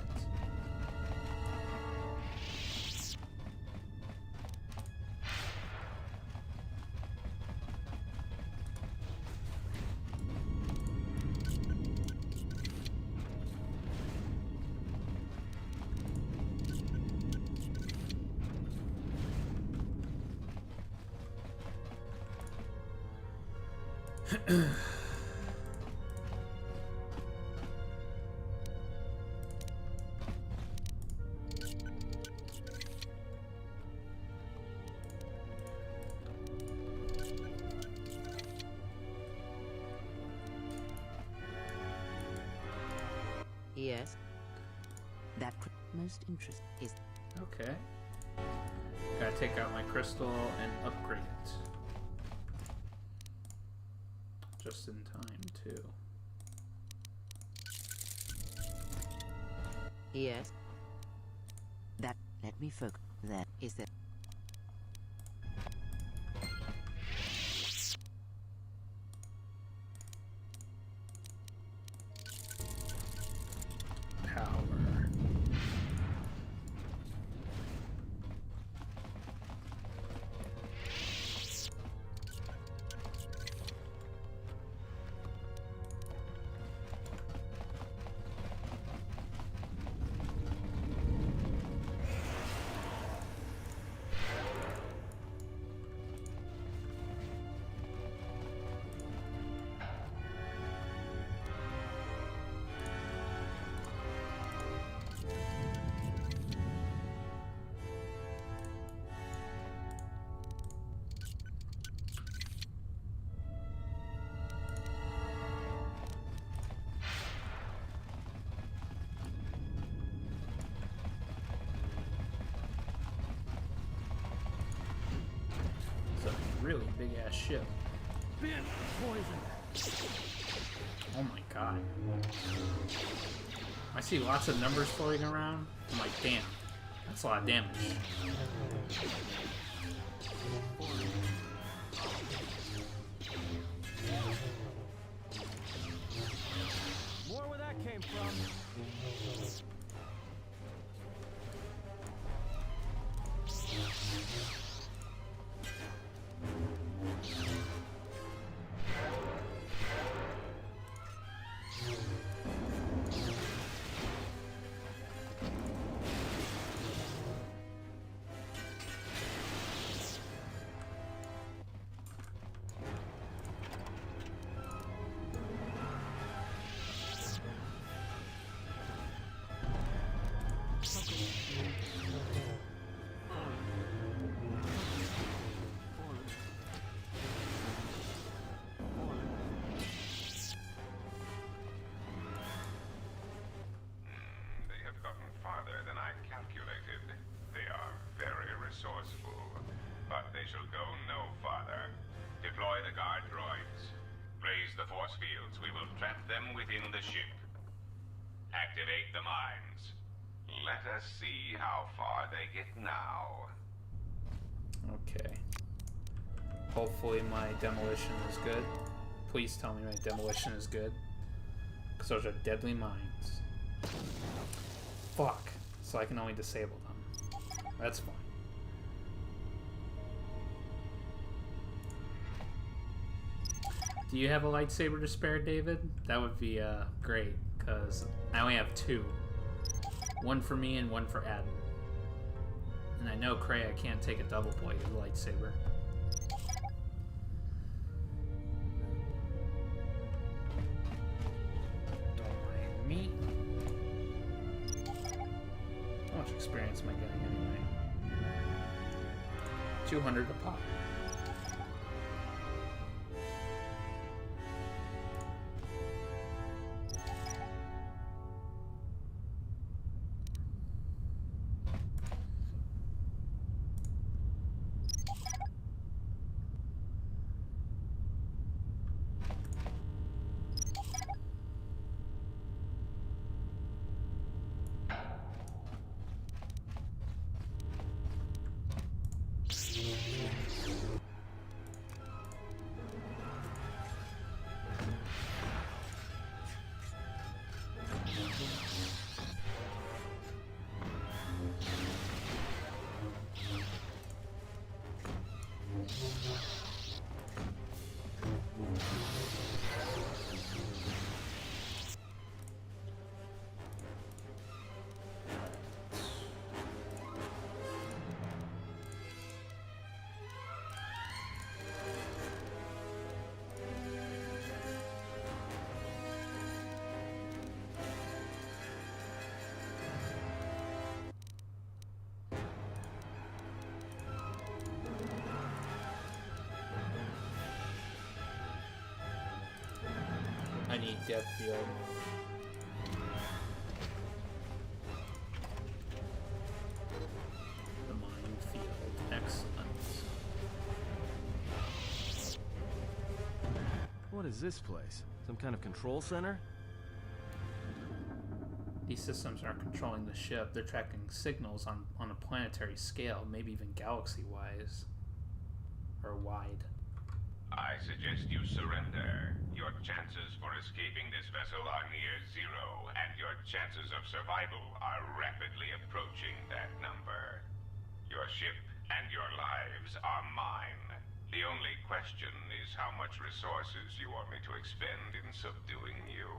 Yes. That most interest is... Okay. Gotta take out my crystal and upgrade it. Just in time, too. Yes. That... Let me focus. That is that... big ass ship. Oh my god. I see lots of numbers floating around. I'm like, damn, that's a lot of damage. More where that came from. They have gotten farther than I calculated. They are very resourceful, but they shall go no farther. Deploy the guard droids. Raise the force fields. We will trap them within the ship. Activate the mines. Let us see how far they get now. Okay. Hopefully my demolition is good. Please tell me my demolition is good. Because those are deadly mines. Fuck. So I can only disable them. That's fine. Do you have a lightsaber to spare, David? That would be great, because I only have 2. One for me and one for Adam. And I know Kreia can't take a double-bladed lightsaber. Don't mind me. How much experience am I getting anyway? 200 a pop. I need depth field. The minefield. Excellent. What is this place? Some kind of control center? These systems aren't controlling the ship. They're tracking signals on a planetary scale, maybe even galaxy-wise. Or wide. I suggest you surrender. Your chances for escaping this vessel are near 0, and your chances of survival are rapidly approaching that number. Your ship and your lives are mine. The only question is how much resources you want me to expend in subduing you.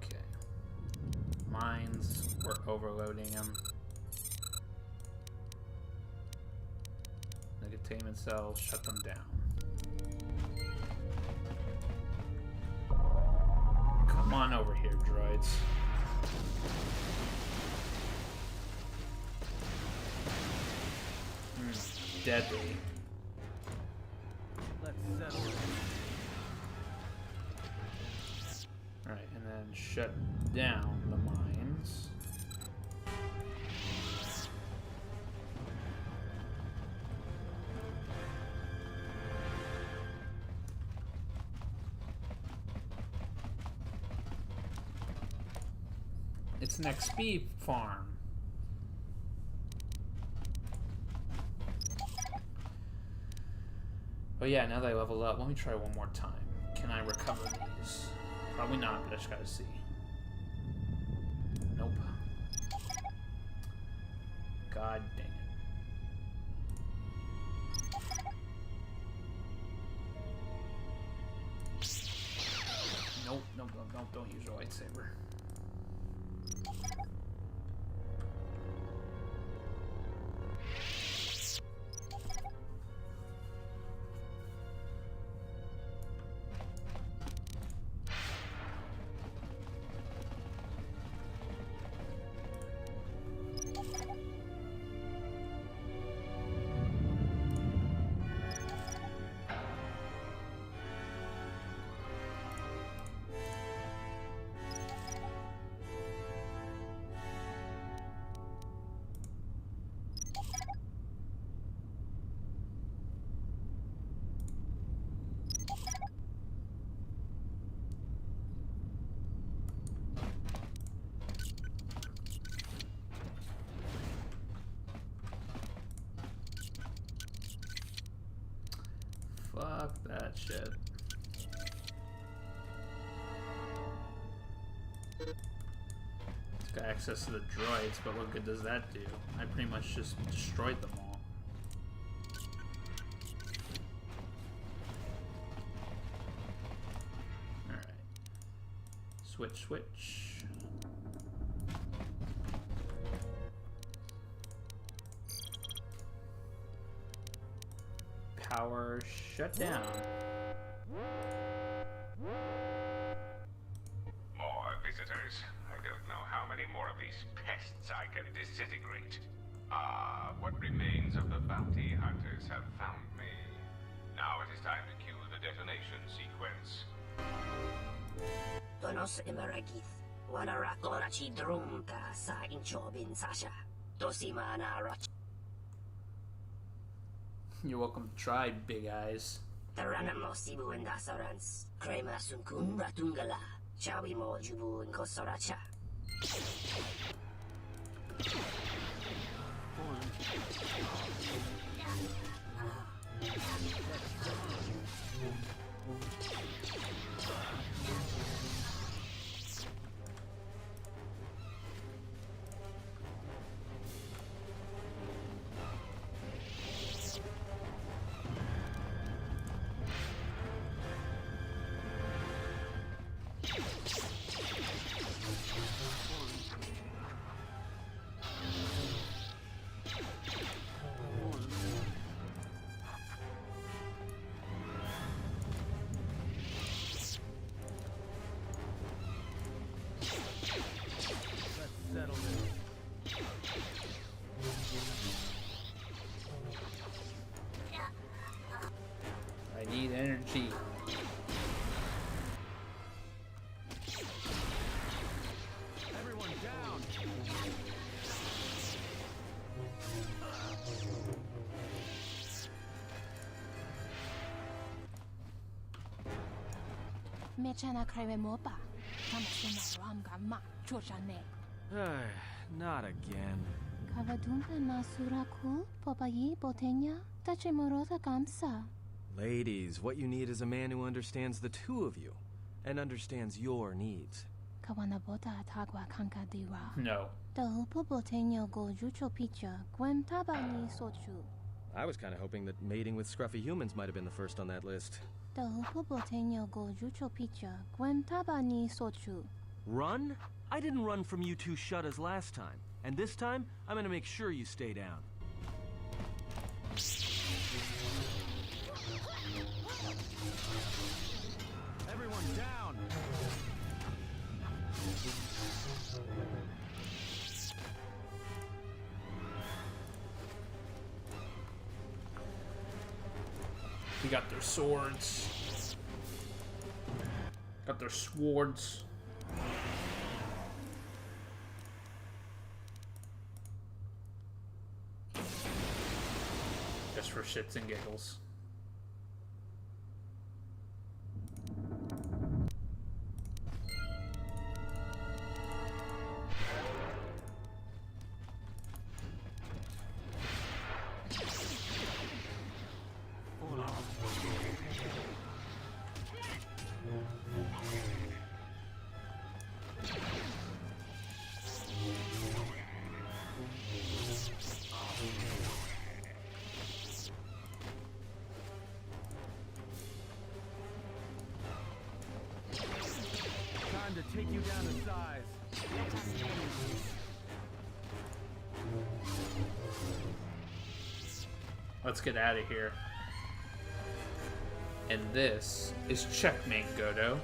Okay. Mines, we're overloading them. The containment cells, shut them down. Come on over here, droids. Deadly. Let's settle. Alright, and then and shut down the mines. It's an XP farm. Oh yeah, now that I level up, let me try one more time. Can I recover these? Probably not, but I just gotta see. Nope. God dang it. Nope, nope, nope, nope, don't use your lightsaber. Fuck that shit. It's got access to the droids, but what good does that do? I pretty much just destroyed them all. Alright. Switch, switch. Power shut down. More visitors. I don't know how many more of these pests I can disintegrate. Ah, what remains of the bounty hunters have found me. Now it is time to cue the detonation sequence. Tonos imaragith. Wanarakorachi drumta sa inchobin sasha. Tosimana rach. You're welcome to try, big eyes. Taranamo sibu and dasarans. Krema sunkun ratungala. Chawi mo jubu and kosoracha. I need energy. Everyone down. Mechana kreve mopa. Tamasuna ramga ma chojane. Not again. Kavadunta nasura kul popayi botenya tachimorota kamsa. Ladies, what you need is a man who understands the two of you and understands your needs. Kawanabota tagwa kanka dira. No. The hupo botenya go jucho picha gwem tabani sochu. I was kind of hoping that mating with scruffy humans might have been the first on that list. The hupo botenya go jucho picha gwem tabani sochu. Run? I didn't run from you two Shaddaas last time. And this time, I'm gonna make sure you stay down. Everyone down! We got their swords. Got their swords. for shits and giggles. To take you down in size. Let's get out of here. And this is Checkmate, Godo.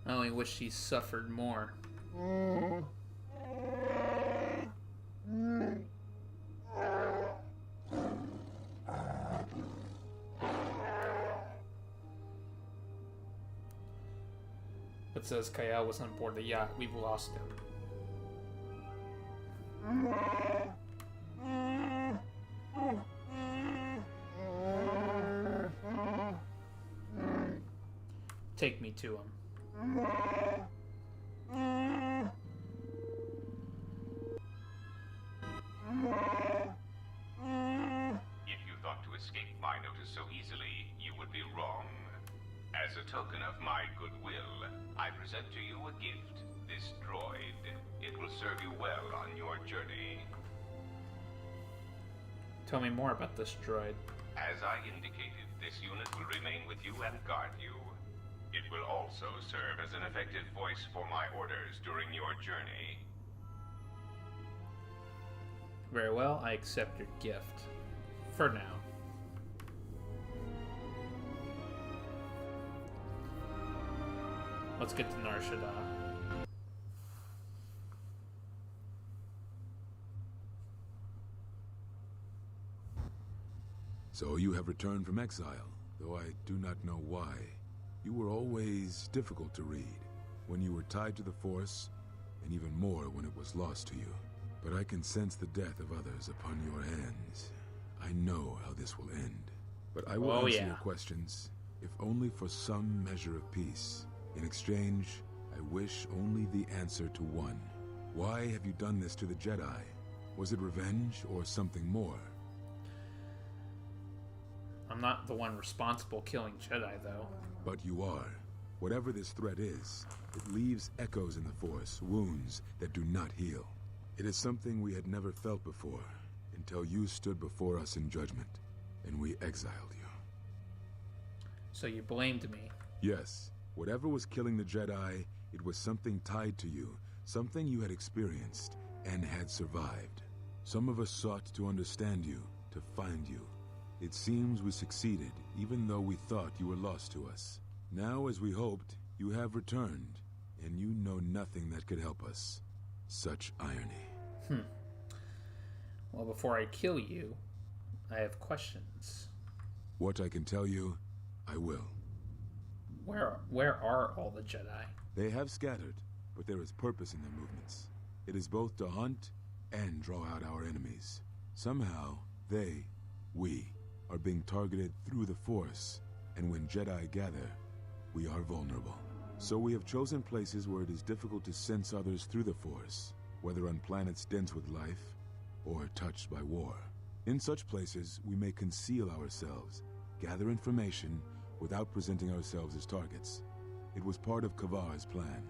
I only wish he suffered more. But Zez-Kai Ell was on board the yacht. We've lost him. Take me to him. If you thought to escape my notice so easily, you would be wrong. As a token of my goodwill, I present to you a gift, this droid. It will serve you well on your journey. Tell me more about this droid. As I indicated, this unit will remain with you and guard you. It will also serve as an effective voice for my orders during your journey. Very well, I accept your gift. For now. Let's get to Nar Shaddaa. So you have returned from exile, though I do not know why. You were always difficult to read, when you were tied to the Force, and even more when it was lost to you. But I can sense the death of others upon your hands. I know how this will end. But I will answer your questions, if only for some measure of peace. In exchange, I wish only the answer to one. Why have you done this to the Jedi? Was it revenge or something more? I'm not the one responsible killing Jedi, though. But you are. Whatever this threat is, it leaves echoes in the Force, wounds that do not heal. It is something we had never felt before, until you stood before us in judgment, and we exiled you. So you blamed me? Yes. Whatever was killing the Jedi, it was something tied to you, something you had experienced and had survived. Some of us sought to understand you, to find you. It seems we succeeded, even though we thought you were lost to us. Now, as we hoped, you have returned, and you know nothing that could help us. Such irony. Well, before I kill you, I have questions. What I can tell you, I will. Where are all the Jedi? They have scattered, but there is purpose in their movements. It is both to hunt and draw out our enemies. Somehow, we, are being targeted through the Force, and when Jedi gather, we are vulnerable. So we have chosen places where it is difficult to sense others through the Force, whether on planets dense with life, or touched by war. In such places, we may conceal ourselves, gather information, without presenting ourselves as targets. It was part of Kavar's plan.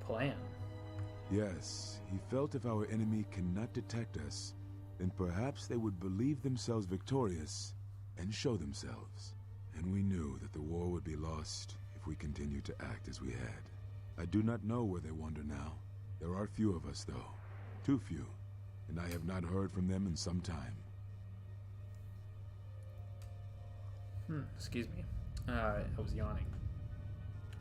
Plan? Yes, he felt if our enemy cannot detect us, then perhaps they would believe themselves victorious and show themselves. and we knew that the war would be lost if we continued to act as we had. I do not know where they wander now. There are few of us, though. Too few, and I have not heard from them in some time. Excuse me. I was yawning.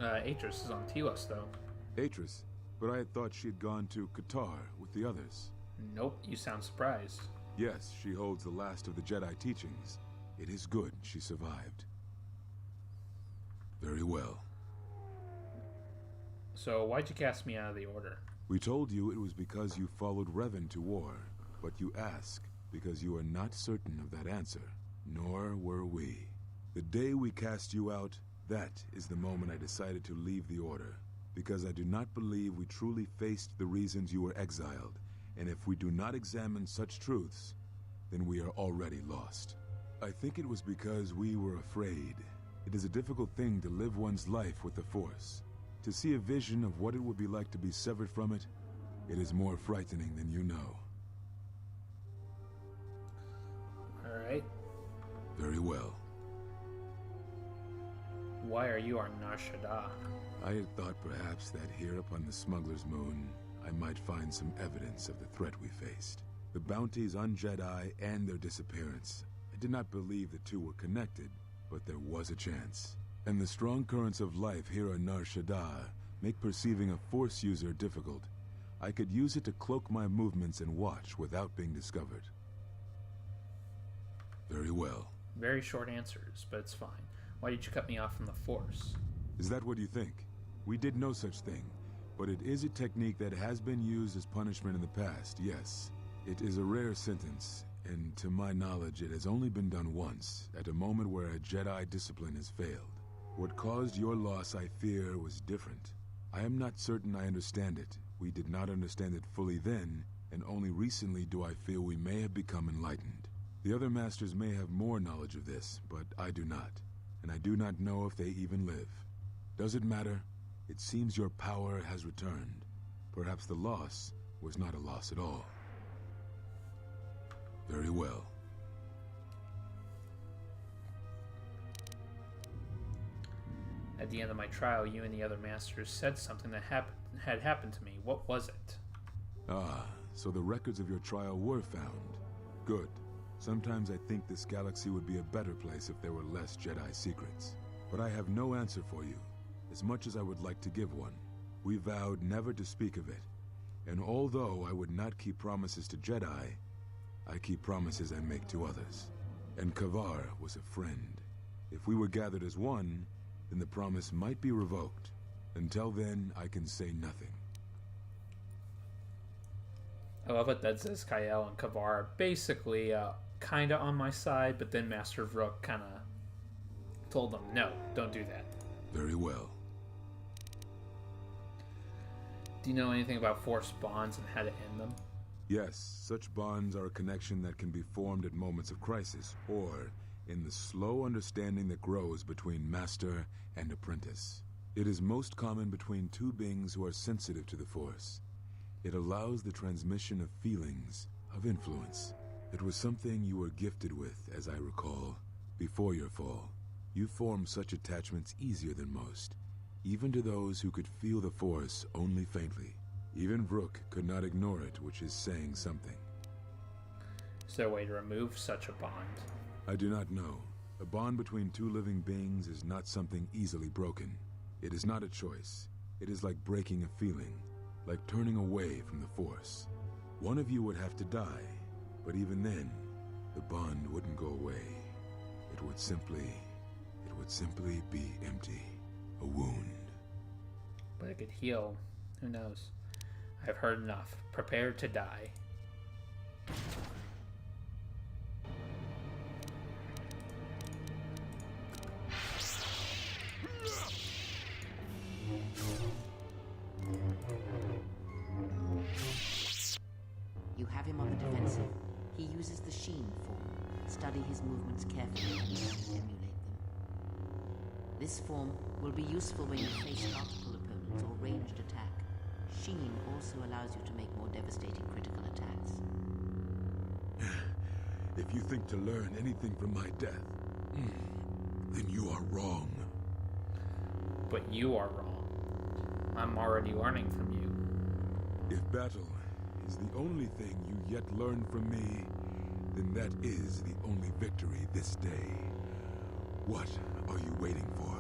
Atris is on Telos, though. Atris? But I had thought she had gone to Qatar with the others. Nope, you sound surprised. Yes, she holds the last of the Jedi teachings. It is good she survived. Very well. So why'd you cast me out of the Order? We told you it was because you followed Revan to war, but you ask because you are not certain of that answer. Nor were we. The day we cast you out, that is the moment I decided to leave the Order, because I do not believe we truly faced the reasons you were exiled, and if we do not examine such truths, then we are already lost. I think it was because we were afraid. It is a difficult thing to live one's life with the Force. To see a vision of what it would be like to be severed from it, it is more frightening than you know. Alright. Very well. Why are you our Nar Shaddaa? I had thought perhaps that here upon the Smuggler's Moon, I might find some evidence of the threat we faced. The bounties on Jedi and their disappearance. I did not believe the two were connected, but there was a chance. And the strong currents of life here on Nar Shaddaa make perceiving a Force user difficult. I could use it to cloak my movements and watch without being discovered. Very well. Very short answers, but it's fine. Why did you cut me off from the Force? Is that what you think? We did no such thing, but it is a technique that has been used as punishment in the past, yes. It is a rare sentence, and to my knowledge it has only been done once, at a moment where a Jedi discipline has failed. What caused your loss, I fear, was different. I am not certain I understand it. We did not understand it fully then, and only recently do I feel we may have become enlightened. The other masters may have more knowledge of this, but I do not, and I do not know if they even live. Does it matter? It seems your power has returned. Perhaps the loss was not a loss at all. Very well. At the end of my trial, you and the other masters said something that had happened to me. What was it? Ah, so the records of your trial were found. Good. Sometimes I think this galaxy would be a better place if there were less Jedi secrets. But I have no answer for you, as much as I would like to give one. We vowed never to speak of it, and although I would not keep promises to Jedi, I keep promises I make to others. And Kavar was a friend. If we were gathered as one, then the promise might be revoked. Until then, I can say nothing. I love it that Zez-Kai Ell and Kavar are basically kind of on my side, but then Master Vrook kind of told them, no, don't do that. Very well. Do you know anything about Force bonds and how to end them? Yes, such bonds are a connection that can be formed at moments of crisis, or in the slow understanding that grows between master and apprentice. It is most common between two beings who are sensitive to the Force. It allows the transmission of feelings, of influence. It was something you were gifted with, as I recall, before your fall. You formed such attachments easier than most, even to those who could feel the Force only faintly. Even Vrook could not ignore it, which is saying something. Is there a way to remove such a bond? I do not know. A bond between two living beings is not something easily broken. It is not a choice. It is like breaking a feeling, like turning away from the Force. One of you would have to die, but even then, the bond wouldn't go away. It would simply be empty. A wound. But it could heal. Who knows? I've heard enough. Prepare to die. You have him on the defensive. He uses the Sheen form. Study his movements carefully and emulate them. This form will be useful when you face multiple opponents or ranged attack. Sheen also allows you to make more devastating critical attacks. If you think to learn anything from my death, then you are wrong. But you are wrong. I'm already learning from you. If battle is the only thing you yet learn from me, then that is the only victory this day. What are you waiting for?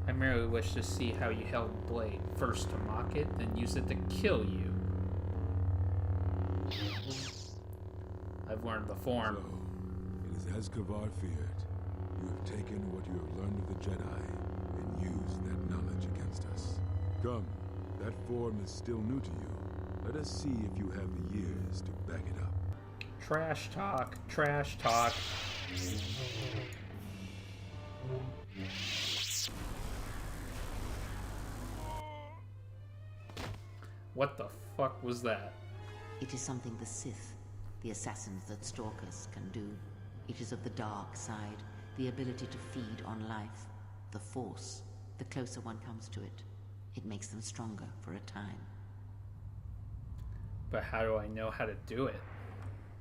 I merely wish to see how you held the blade, first to mock it, then use it to kill you. I've learned the form. So, it is as Kavar feared. You have taken what you have learned of the Jedi and used that knowledge against us. Come, that form is still new to you. Let us see if you have the years to back it up. Trash talk, trash talk. What the fuck was that? It is something the Sith, the assassins that stalk us, can do. It is of the dark side, the ability to feed on life, the Force. The closer one comes to it, it makes them stronger for a time. But how do I know how to do it?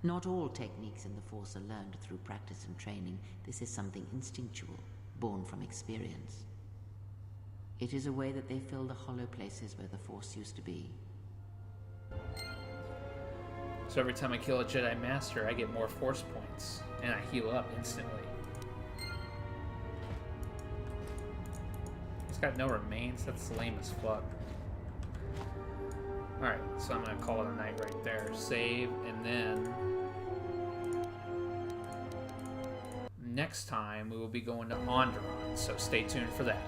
Not all techniques in the Force are learned through practice and training. This is something instinctual, born from experience. It is a way that they fill the hollow places where the Force used to be. So every time I kill a Jedi Master, I get more Force points, and I heal up instantly. It's got no remains? That's lame as fuck. Alright, so I'm gonna call it a night right there. Save, and then... next time we will be going to Onderon, so stay tuned for that.